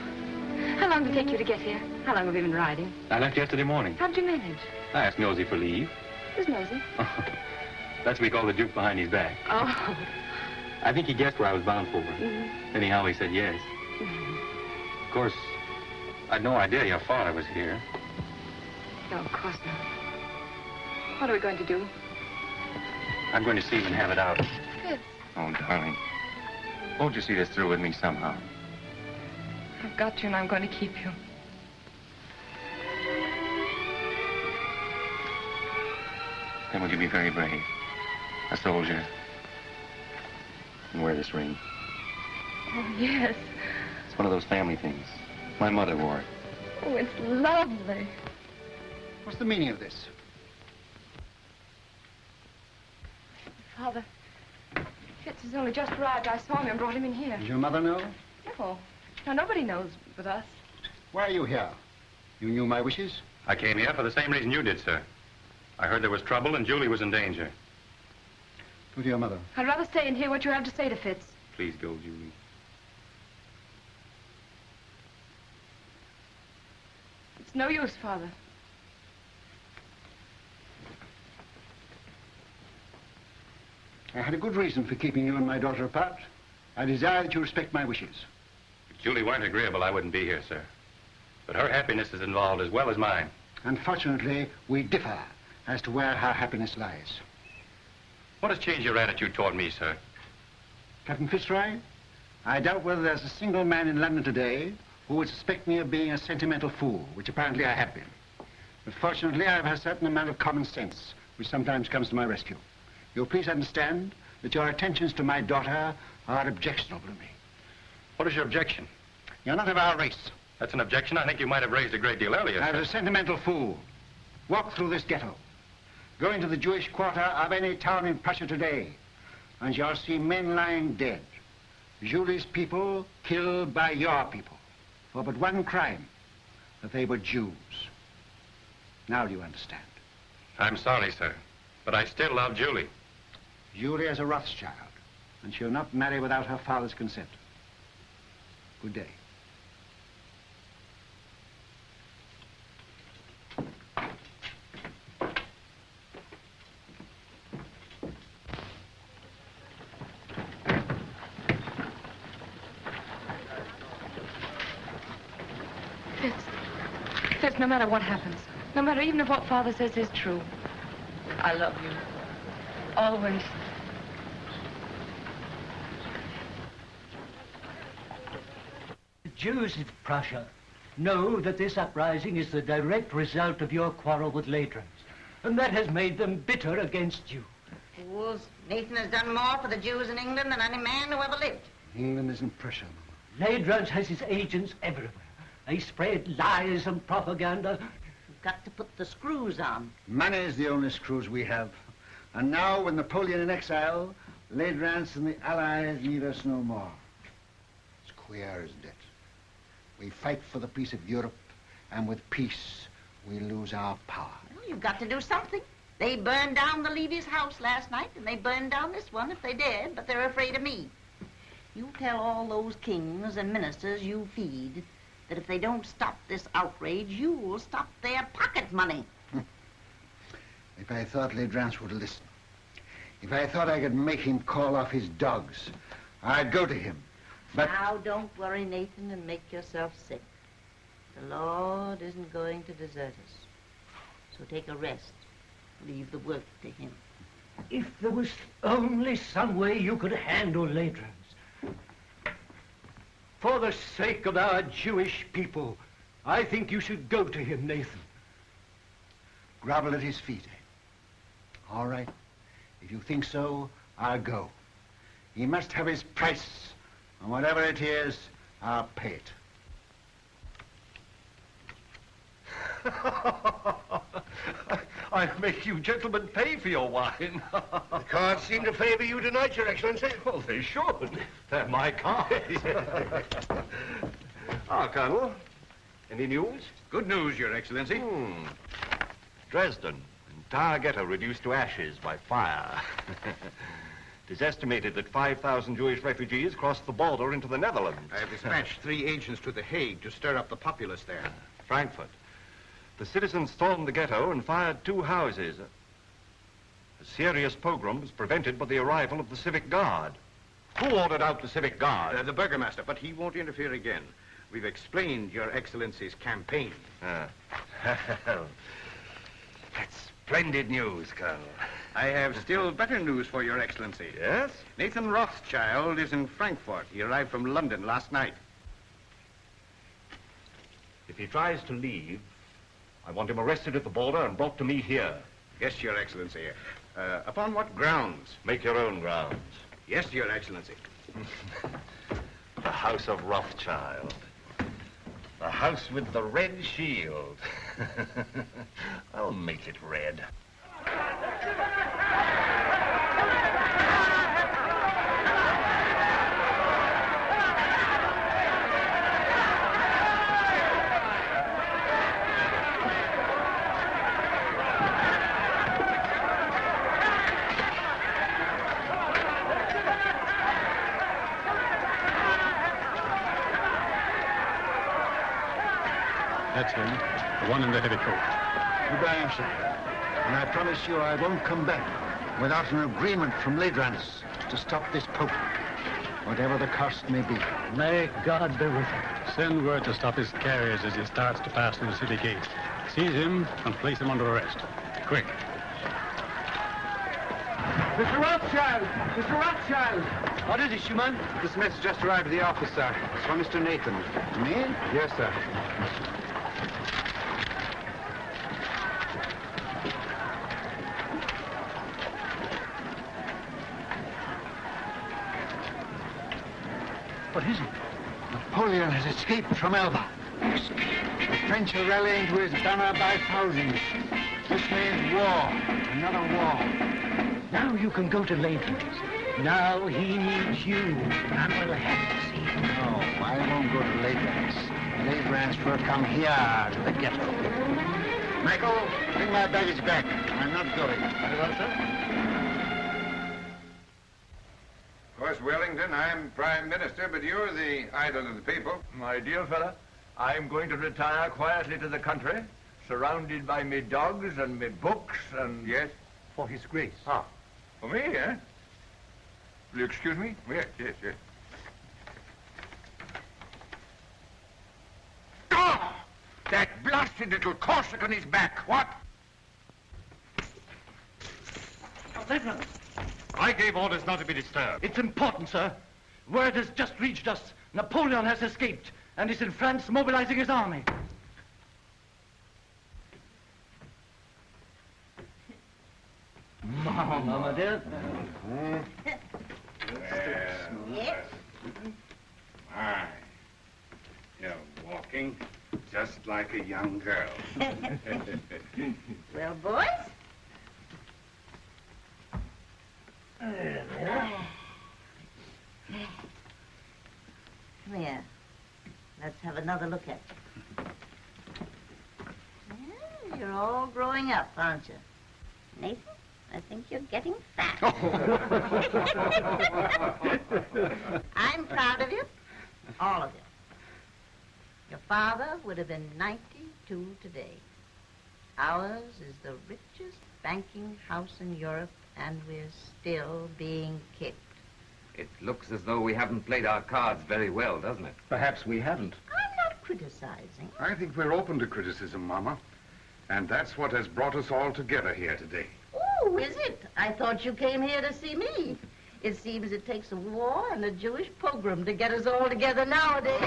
How long did it take you to get here? How long have you been riding? I left yesterday morning. How'd you manage? I asked Nosy for leave. Who's Nosy? That's what we call the Duke behind his back. Oh. I think he guessed where I was bound for. Anyhow, he said yes. Of course, I'd no idea your father was here. No, of course not. What are we going to do? I'm going to see him and have it out. Fitz, Oh, darling. Won't you see this through with me somehow? I've got you and I'm going to keep you. Then will you be very brave? A soldier. And wear this ring. Oh, yes. It's one of those family things. My mother wore it. Oh, it's lovely. What's the meaning of this? Father, Fitz has only just arrived. I saw him and brought him in here. Does your mother know? No. No, nobody knows but us. Why are you here? You knew my wishes? I came here for the same reason you did, sir. I heard there was trouble and Julie was in danger. Go to your mother. I'd rather stay and hear what you have to say to Fitz. Please go, Julie. It's no use, Father. I had a good reason for keeping you and my daughter apart. I desire that you respect my wishes. If Julie weren't agreeable, I wouldn't be here, sir. But her happiness is involved as well as mine. Unfortunately, we differ as to where her happiness lies. What has changed your attitude toward me, sir? Captain Fitzroy, I doubt whether there's a single man in London today who would suspect me of being a sentimental fool, which apparently I have been. But fortunately, I have a certain amount of common sense, which sometimes comes to my rescue. You'll please understand that your attentions to my daughter are objectionable to me. What is your objection? You're not of our race. That's an objection I think you might have raised a great deal earlier, I sir. was a sentimental fool. Walk through this ghetto. Go into the Jewish quarter of any town in Prussia today, and you'll see men lying dead. Julie's people killed by your people for but one crime, that they were Jews. Now do you understand? I'm sorry, sir, but I still love Julie. Julie is a Rothschild, and she'll not marry without her father's consent. Good day. Fitz, no matter what happens, no matter even if what Father says is true, I love you. Always. The Jews of Prussia know that this uprising is the direct result of your quarrel with Ladrans, and that has made them bitter against you. Fools. Nathan has done more for the Jews in England than any man who ever lived. England isn't Prussia. Ladrans has his agents everywhere. They spread lies and propaganda. You've got to put the screws on. Money is the only screws we have. And now, with Napoleon in exile, Ladrans and the Allies need us no more. It's queer, isn't it? We fight for the peace of Europe, and with peace, we lose our power. Well, you've got to do something. They burned down the Levy's house last night, and they burned down this one if they dared, but they're afraid of me. You tell all those kings and ministers you feed that if they don't stop this outrage, you'll stop their pocket money. If I thought Ladrans would listen, if I thought I could make him call off his dogs, I'd go to him. But now, don't worry, Nathan, and make yourself sick. The Lord isn't going to desert us. So take a rest. Leave the work to him. If there was only some way you could handle Ladrans. For the sake of our Jewish people, I think you should go to him, Nathan. Grovel at his feet, eh? All right. If you think so, I'll go. He must have his price, and whatever it is, I'll pay it. I'll make you gentlemen pay for your wine. The cards seem to favor you tonight, Your Excellency. Well, they should. They're my cards. Ah, Colonel. Any news? Good news, Your Excellency. Dresden, entire ghetto reduced to ashes by fire. It is estimated that 5,000 Jewish refugees crossed the border into the Netherlands. I have dispatched 3 agents to The Hague to stir up the populace there. Frankfurt. The citizens stormed the ghetto and fired 2 houses. A serious pogrom was prevented by the arrival of the Civic Guard. Who ordered out the Civic Guard? The Burgomaster, but he won't interfere again. We've explained Your Excellency's campaign. That's splendid news, Colonel. I have still better news for Your Excellency. Yes? Nathan Rothschild is in Frankfurt. He arrived from London last night. If he tries to leave, I want him arrested at the border and brought to me here. Yes, Your Excellency. Upon what grounds? Make your own grounds. Yes, Your Excellency. The House of Rothschild. The house with the red shield. I'll make it red. That's him, the one in the heavy coat. Goodbye, sir. And I promise you I won't come back without an agreement from Ledrans to stop this Pope, whatever the cost may be. May God be with him. Send word to stop his carriers as he starts to pass through the city gate. Seize him and place him under arrest. Quick. Mr. Rothschild! Mr. Rothschild! What is it, Schumann? This message just arrived at the office, sir. It's from Mr. Nathan. Me? Yes, sir. What is it? Napoleon has escaped from Elba. The French are rallying to his banner by thousands. This means war. Another war. Now you can go to Leighton's. Now he needs you. And we'll have to see him. No, I won't go to Ledrans. Ledrans will come here to the ghetto. Michael, bring my baggage back. I'm not going. Very well, sir. Of course, Wellington, I'm Prime Minister, but you're the idol of the people. My dear fella, I'm going to retire quietly to the country, surrounded by me dogs and me books and... Yes? For his grace. Ah, for me, eh? Will you excuse me? Yes, yes, yes. Oh! That blasted little Corsican is back. What? Ledrans. I gave orders not to be disturbed. It's important, sir. Word has just reached us. Napoleon has escaped and is in France mobilizing his army. Mama, dear. Yes? My, you're walking just like a young girl. Well, boys? Come here. Let's have another look at you. Well, you're all growing up, aren't you? Nathan, I think you're getting fat. I'm proud of you. All of you. Your father would have been 92 today. Ours is the richest banking house in Europe, and we're still being kicked. It looks as though we haven't played our cards very well, doesn't it? Perhaps we haven't. I'm not criticizing. I think we're open to criticism, Mama. And that's what has brought us all together here today. Oh, is it? I thought you came here to see me. It seems it takes a war and a Jewish pogrom to get us all together nowadays.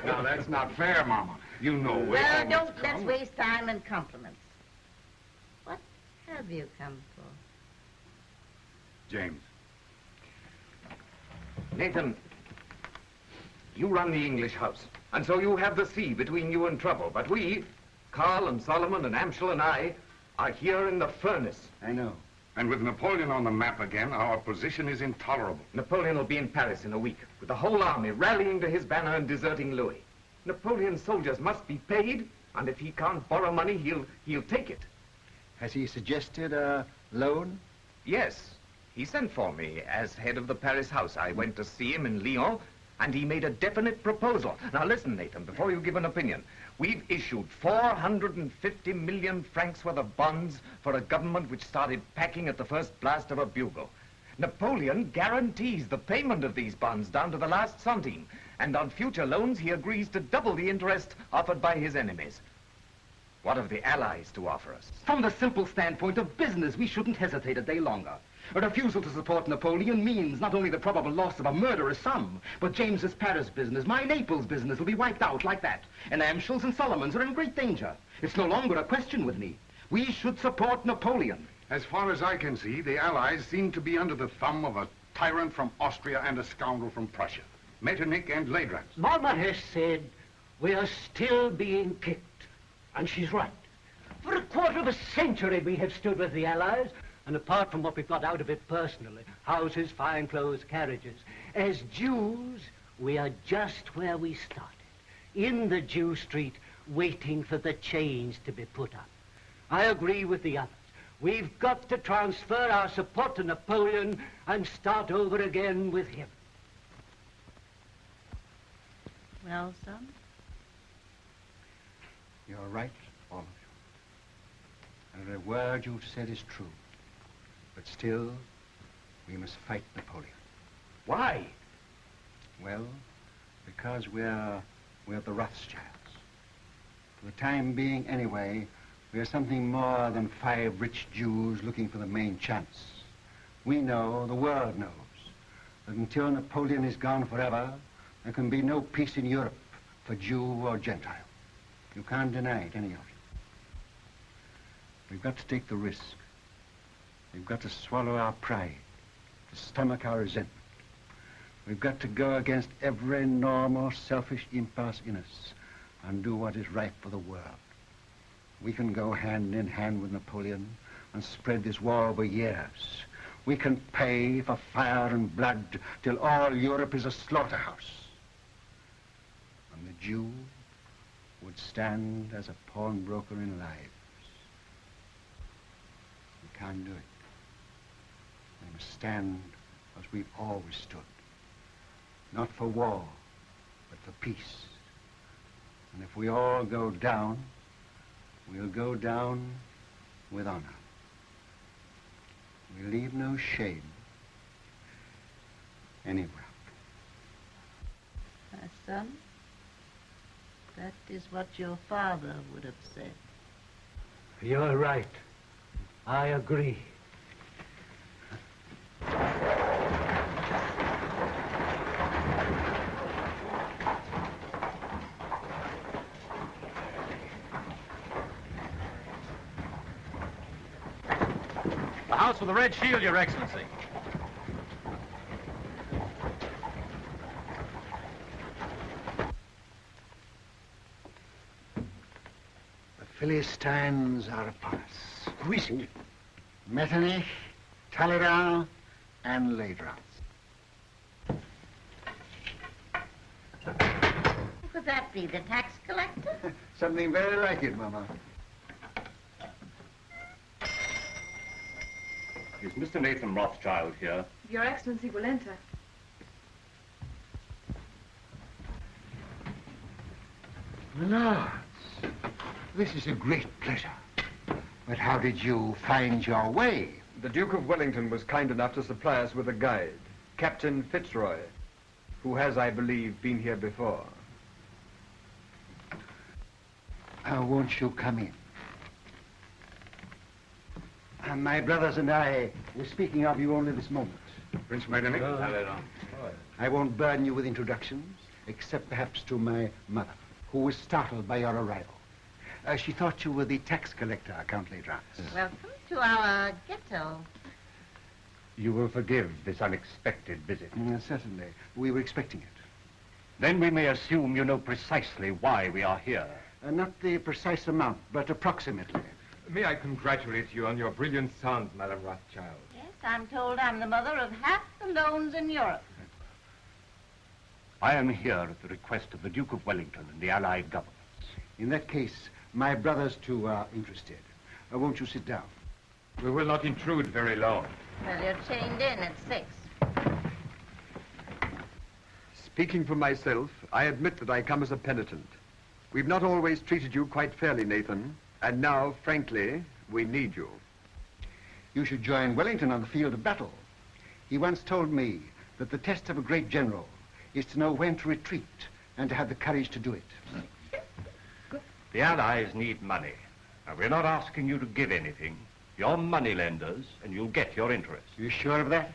Now, that's not fair, Mama. You know we Well, always don't come. let's waste time in compliments. What have you come for? James. Nathan, you run the English house, and so you have the sea between you and trouble. But we, Carl and Solomon and Amschel and I, are here in the furnace. I know. And with Napoleon on the map again, our position is intolerable. Napoleon will be in Paris in a week, with the whole army rallying to his banner and deserting Louis. Napoleon's soldiers must be paid, and if he can't borrow money, he'll take it. Has he suggested a loan? Yes. He sent for me as head of the Paris house. I went to see him in Lyon, and he made a definite proposal. Now listen, Nathan, before you give an opinion. We've issued 450 million francs worth of bonds for a government which started packing at the first blast of a bugle. Napoleon guarantees the payment of these bonds down to the last centime, and on future loans he agrees to double the interest offered by his enemies. What have the Allies to offer us? From the simple standpoint of business, we shouldn't hesitate a day longer. A refusal to support Napoleon means not only the probable loss of a murderous sum, but James's Paris business, my Naples business, will be wiped out like that. And Amschel's and Solomon's are in great danger. It's no longer a question with me. We should support Napoleon. As far as I can see, the Allies seem to be under the thumb of a tyrant from Austria and a scoundrel from Prussia. Metternich and Leidrans. Mama has said we are still being kicked, and she's right. For a quarter of a century we have stood with the Allies, and apart from what we've got out of it personally, houses, fine clothes, carriages, as Jews, we are just where we started, in the Jew Street, waiting for the change to be put up. I agree with the others. We've got to transfer our support to Napoleon and start over again with him. Well, son? You're right, all of you. And every word you've said is true. But still, we must fight Napoleon. Why? Well, because we're the Rothschilds. For the time being, anyway, we're something more than 5 rich Jews looking for the main chance. We know, the world knows, that until Napoleon is gone forever, there can be no peace in Europe for Jew or Gentile. You can't deny it, any of you. We've got to take the risk. We've got to swallow our pride, to stomach our resentment. We've got to go against every normal, selfish impulse in us and do what is right for the world. We can go hand in hand with Napoleon and spread this war over years. We can pay for fire and blood till all Europe is a slaughterhouse. And the Jew would stand as a pawnbroker in lives. We can't do it. We must stand as we've always stood. Not for war, but for peace. And if we all go down, we'll go down with honor. We leave no shame anywhere. My son, that is what your father would have said. You're right. I agree. The house with the red shield, Your Excellency. The Philistines are upon us. Who is it? Metternich, Talleyrand, and Leidrans. Who could that be, the tax collector? Something very like it, Mama. Is Mr. Nathan Rothschild here? Your Excellency will enter. Lords, this is a great pleasure. But how did you find your way? The Duke of Wellington was kind enough to supply us with a guide, Captain Fitzroy, who has, I believe, been here before. Won't you come in? My brothers and I were speaking of you only this moment. Prince Metternich. I won't burden you with introductions, except perhaps to my mother, who was startled by your arrival. She thought you were the tax collector, Count Ledrans. Welcome to our ghetto. You will forgive this unexpected visit. Certainly. We were expecting it. Then we may assume you know precisely why we are here. Not the precise amount, but approximately. May I congratulate you on your brilliant son, Madame Rothschild? Yes, I'm told I'm the mother of half the loans in Europe. I am here at the request of the Duke of Wellington and the Allied governments. In that case, my brothers too are interested. Won't you sit down? We will not intrude very long. Well, you're chained in at 6. Speaking for myself, I admit that I come as a penitent. We've not always treated you quite fairly, Nathan, and now, frankly, we need you. You should join Wellington on the field of battle. He once told me that the test of a great general is to know when to retreat and to have the courage to do it. The Allies need money. Now, we're not asking you to give anything. You're money lenders, and you'll get your interest. You sure of that?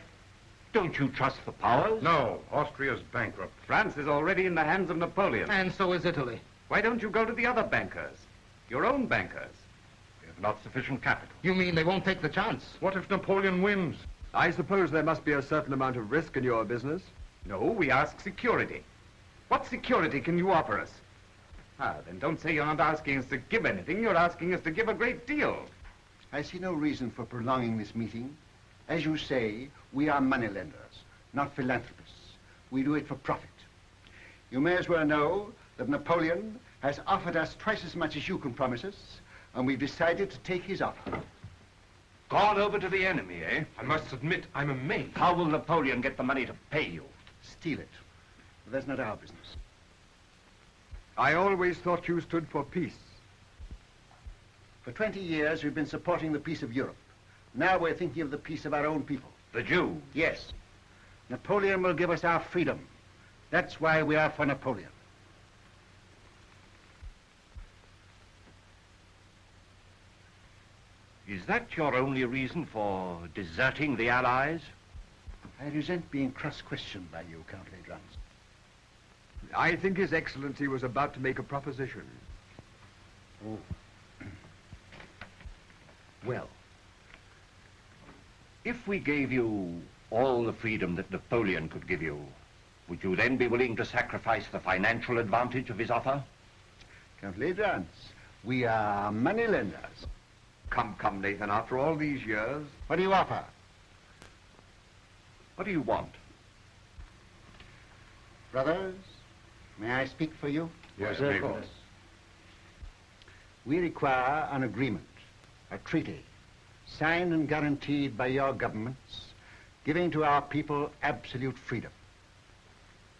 Don't you trust the powers? No, Austria's bankrupt. France is already in the hands of Napoleon. And so is Italy. Why don't you go to the other bankers? Your own bankers. We have not sufficient capital. You mean they won't take the chance? What if Napoleon wins? I suppose there must be a certain amount of risk in your business. No, we ask security. What security can you offer us? Ah, then don't say you're not asking us to give anything. You're asking us to give a great deal. I see no reason for prolonging this meeting. As you say, we are moneylenders, not philanthropists. We do it for profit. You may as well know that Napoleon has offered us twice as much as you can promise us, and we've decided to take his offer. Gone over to the enemy, eh? I must admit, I'm amazed. How will Napoleon get the money to pay you? Steal it. But that's not our business. I always thought you stood for peace. For 20 years, we've been supporting the peace of Europe. Now we're thinking of the peace of our own people. The Jews? Yes. Napoleon will give us our freedom. That's why we are for Napoleon. Is that your only reason for deserting the Allies? I resent being cross-questioned by you, Count Ledrans. I think His Excellency was about to make a proposition. Oh. Well, if we gave you all the freedom that Napoleon could give you, would you then be willing to sacrifice the financial advantage of his offer? Count Ledrans, we are moneylenders. Come, Nathan, after all these years... What do you offer? What do you want? Brothers, may I speak for you? Yes, of course. We require an agreement, a treaty, signed and guaranteed by your governments, giving to our people absolute freedom.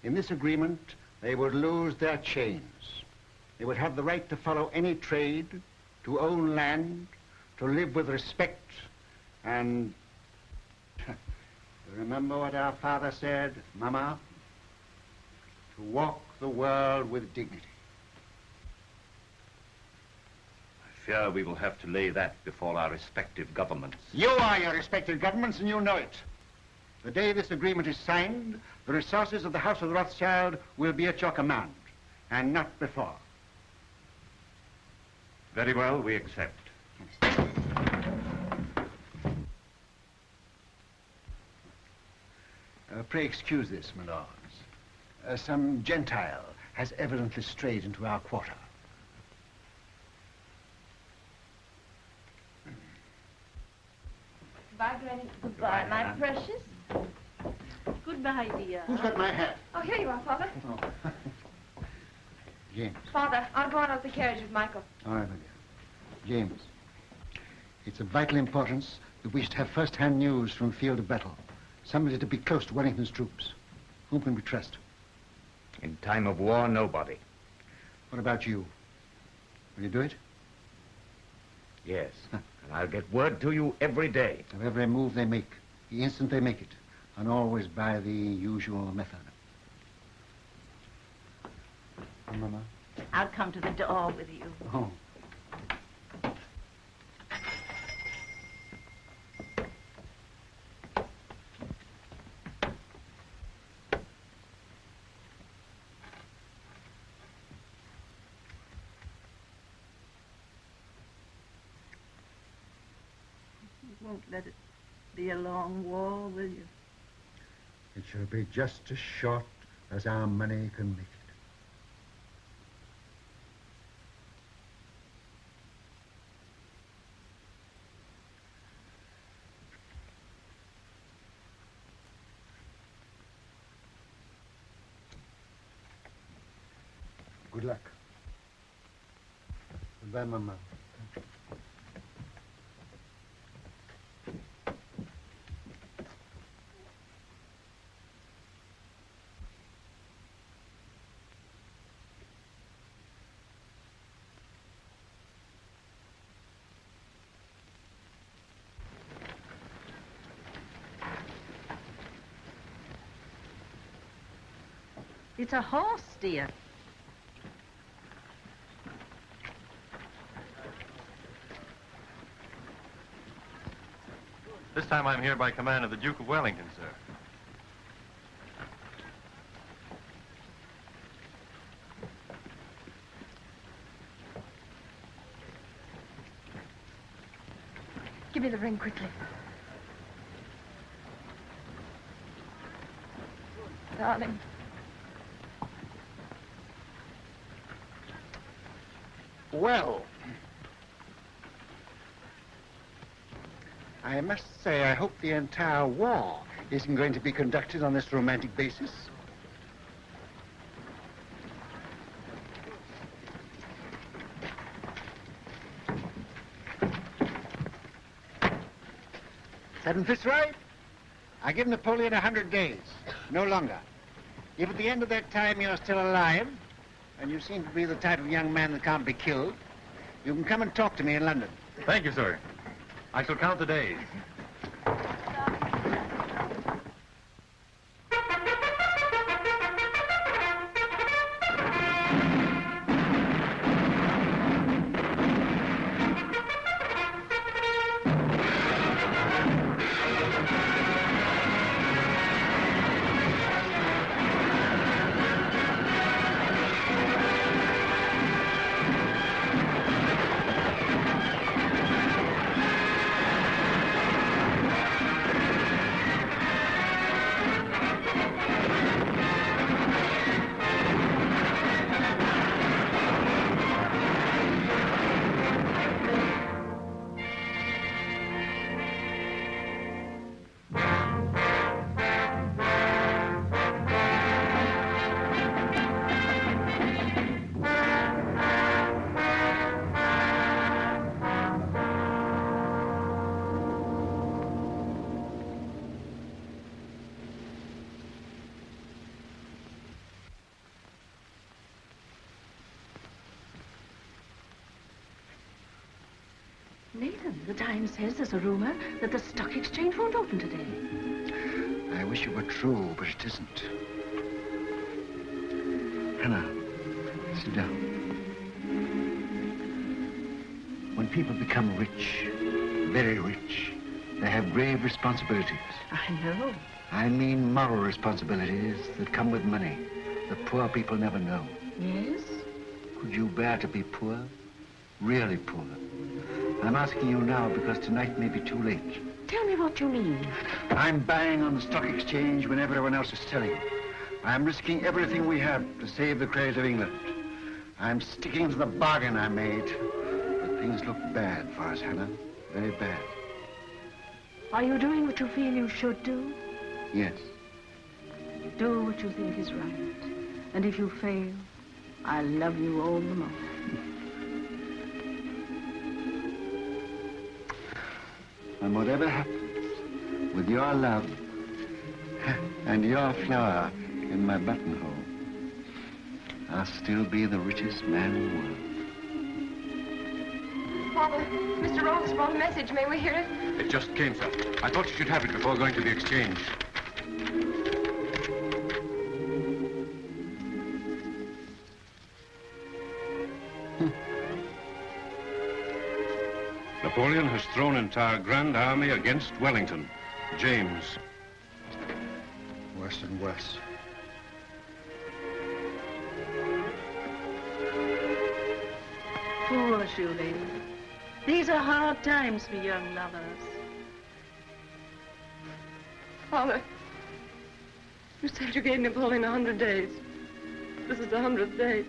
In this agreement, they would lose their chains. They would have the right to follow any trade, to own land, to live with respect, and... You remember what our father said, Mama? To walk the world with dignity. I fear we will have to lay that before our respective governments. You are your respective governments, and you know it. The day this agreement is signed, the resources of the House of Rothschild will be at your command, and not before. Very well, we accept. Pray excuse this, my lords. Some Gentile has evidently strayed into our quarter. Goodbye, Granny. Goodbye, my precious. Goodbye, dear. Who's got my hat? Oh, here you are, Father. Oh. James. Father, I'll go out of the carriage with Michael. All right, my dear. James, it's of vital importance that we should have first-hand news from the field of battle. Somebody to be close to Wellington's troops. Whom can we trust? In time of war, nobody. What about you? Will you do it? Yes. And I'll get word to you every day. Of every move they make, the instant they make it, and always by the usual method. Mama? I'll come to the door with you. Oh. won't let it be a long war, will you? It shall be just as short as our money can make it. Good luck. Goodbye, Mama. It's a horse, dear. This time I'm here by command of the Duke of Wellington, sir. Give me the ring quickly. Darling. Well, I must say I hope the entire war isn't going to be conducted on this romantic basis. Seven Fitzroy, I give Napoleon 100 days, no longer. If at the end of that time you're still alive, and you seem to be the type of young man that can't be killed, you can come and talk to me in London. Thank you, sir. I shall count the days. Nathan, the Times says there's a rumor that the stock exchange won't open today. I wish it were true, but it isn't. Hannah, sit down. When people become rich, very rich, they have grave responsibilities. I know. I mean moral responsibilities that come with money, that poor people never know. Yes? Could you bear to be poor? Really poor? I'm asking you now because tonight may be too late. Tell me what you mean. I'm buying on the stock exchange when everyone else is selling. I'm risking everything we have to save the credit of England. I'm sticking to the bargain I made. But things look bad for us, Hannah. Very bad. Are you doing what you feel you should do? Yes. Do what you think is right. And if you fail, I'll love you all the more. And whatever happens, with your love and your flower in my buttonhole, I'll still be the richest man in the world. Father, Mr. Rose has brought a message. May we hear it? It just came, sir. I thought you should have it before going to the exchange. Napoleon has thrown entire Grand Army against Wellington. James. Worse and worse. Foolish you, lady. These are hard times for young lovers. Father, you said you gave Napoleon 100 days. This is the 100th day.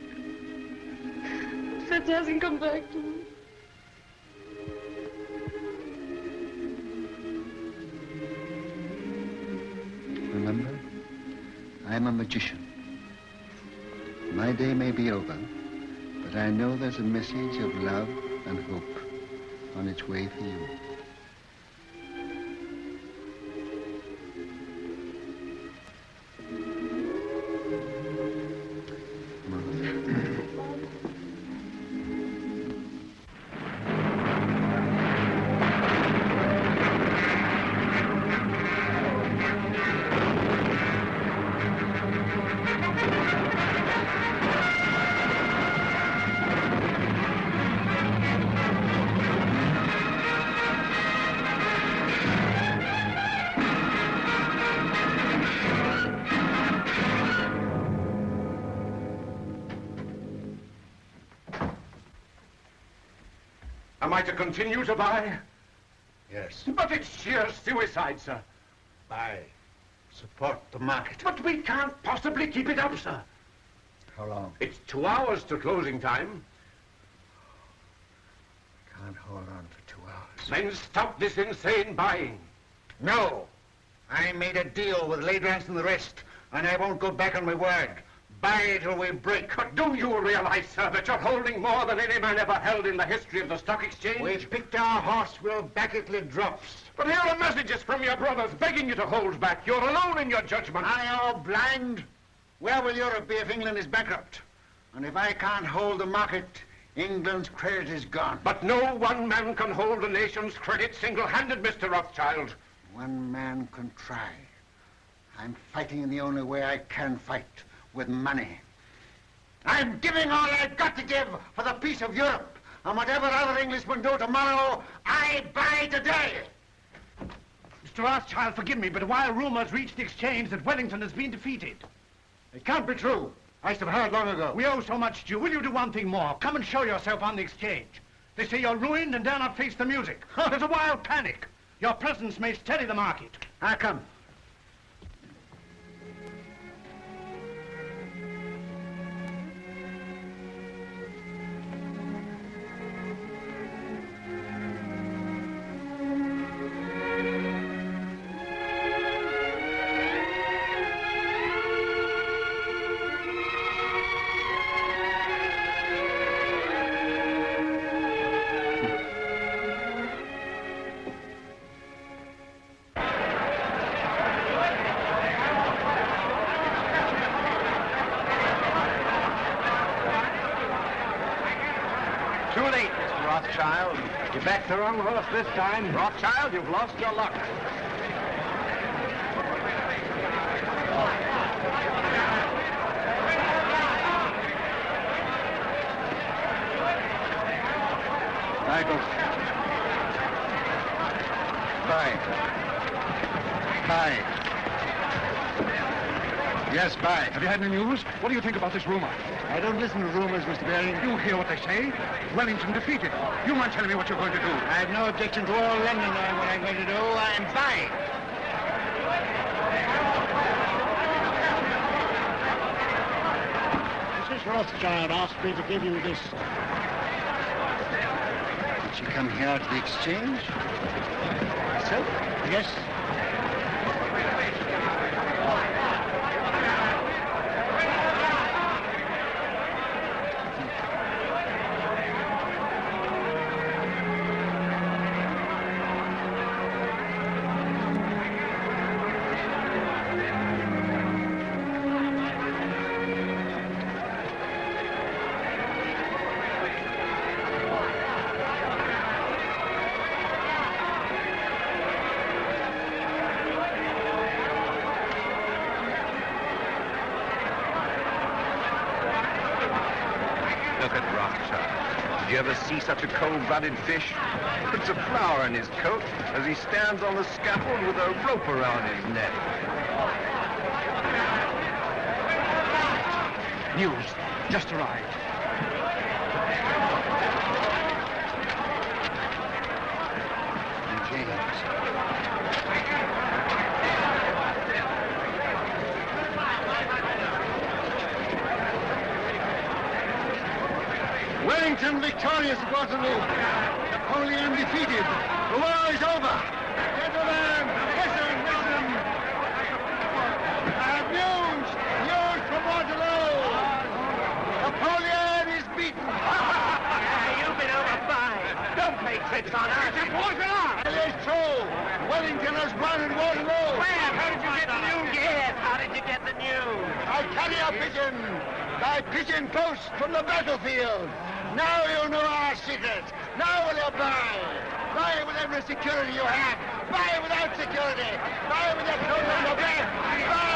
Fitz hasn't come back to me. Remember, I am a magician. My day may be over, but I know there's a message of love and hope on its way for you. Am I to continue to buy? Yes. But it's sheer suicide, sir. Buy. Support the market. But we can't possibly keep it up, sir. How long? It's 2 hours to closing time. Can't hold on for 2 hours. Then stop this insane buying. No. I made a deal with Ladrans and the rest, and I won't go back on my word. Buy till we break. But do you realize, sir, that you're holding more than any man ever held in the history of the stock exchange? We've picked our horse. We'll back it till it drops. But here are messages from your brothers begging you to hold back. You're alone in your judgment. I am blind. Where will Europe be if England is bankrupt? And if I can't hold the market, England's credit is gone. But no one man can hold the nation's credit single-handed, Mr. Rothschild. One man can try. I'm fighting in the only way I can fight, with money. I'm giving all I've got to give for the peace of Europe. And whatever other Englishmen do tomorrow, I buy today. Mr. Rothschild, forgive me, but while rumors reach the exchange that Wellington has been defeated. It can't be true. I should have heard long ago. We owe so much to you. Will you do one thing more? Come and show yourself on the exchange. They say you're ruined and dare not face the music. There's a wild panic. Your presence may steady the market. I'll come. Too late, Mr. Rothschild. You backed the wrong horse this time. Rothschild, you've lost your luck. Michael. Buy. Buy. Yes, buy. Have you had any news? What do you think about this rumor? I don't listen to rumors, Mr. Baring. You hear what they say? Wellington defeated. You mind telling me what you're going to do? I have no objection to all London knowing what I'm going to do. I'm buying. Mrs. Rothschild asked me to give you this. Did she come here to the exchange? Herself? Yes. Look at Rothschild. Did you ever see such a cold-blooded fish? Puts a flower in his coat as he stands on the scaffold with a rope around his neck. News. Just arrived. Britain victorious at Waterloo. Napoleon defeated. The war is over. Gentlemen, listen, listen. I have news. News from Waterloo. Napoleon is beaten. You've been over fine. Don't play tricks on us. It is true. Wellington has won at Waterloo. Where? How did you get the news? Yes, how did you get the news? I carry a pigeon. By pigeon post from the battlefield. Now you know our secret. Now will you buy? Buy with every security you have. Buy without security. Buy with your clothes on your back. Buy.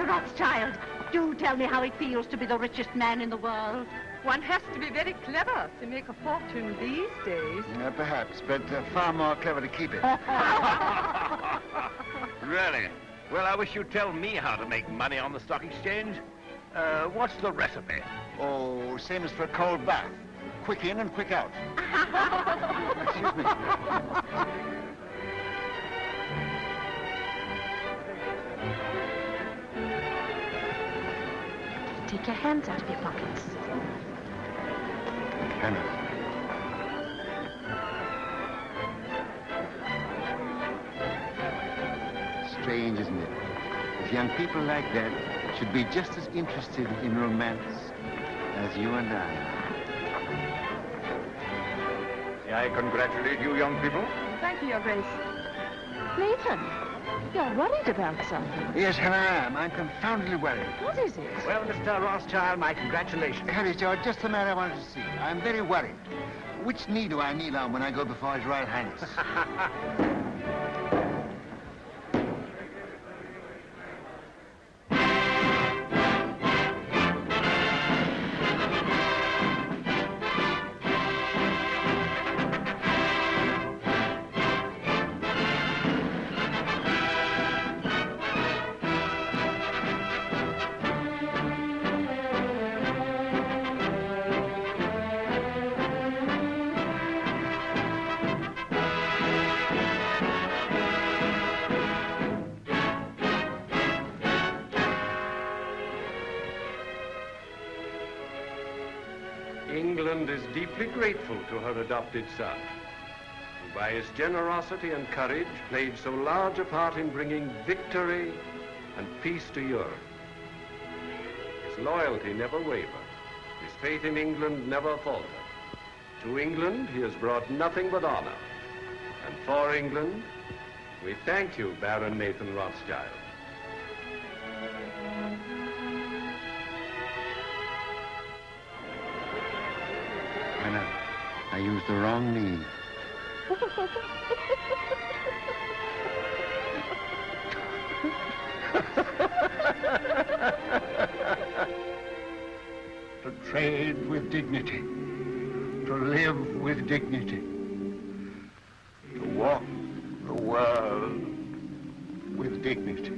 Rothschild, do tell me how it feels to be the richest man in the world. One has to be very clever to make a fortune these days. Perhaps, but far more clever to keep it. Really? Well, I wish you'd tell me how to make money on the stock exchange. What's the recipe? Oh, same as for a cold bath. Quick in and quick out. Excuse me. Take your hands out of your pockets. Hannah. Strange, isn't it? If young people like that should be just as interested in romance as you and I. May I congratulate you, young people? Thank you, Your Grace. Nathan, you're worried about something. Yes, Hannah, I am. I'm confoundedly worried. What is it? Well, Mr. Rothschild, my congratulations. Harry, George, just the man I wanted to see. I'm very worried. Which knee do I kneel on when I go before His Royal Highness? England is deeply grateful to her adopted son, who by his generosity and courage played so large a part in bringing victory and peace to Europe. His loyalty never wavered. His faith in England never faltered. To England, he has brought nothing but honor. And for England, we thank you, Baron Nathan Rothschild. Hannah, I used the wrong knee. To trade with dignity, to live with dignity, to walk the world with dignity.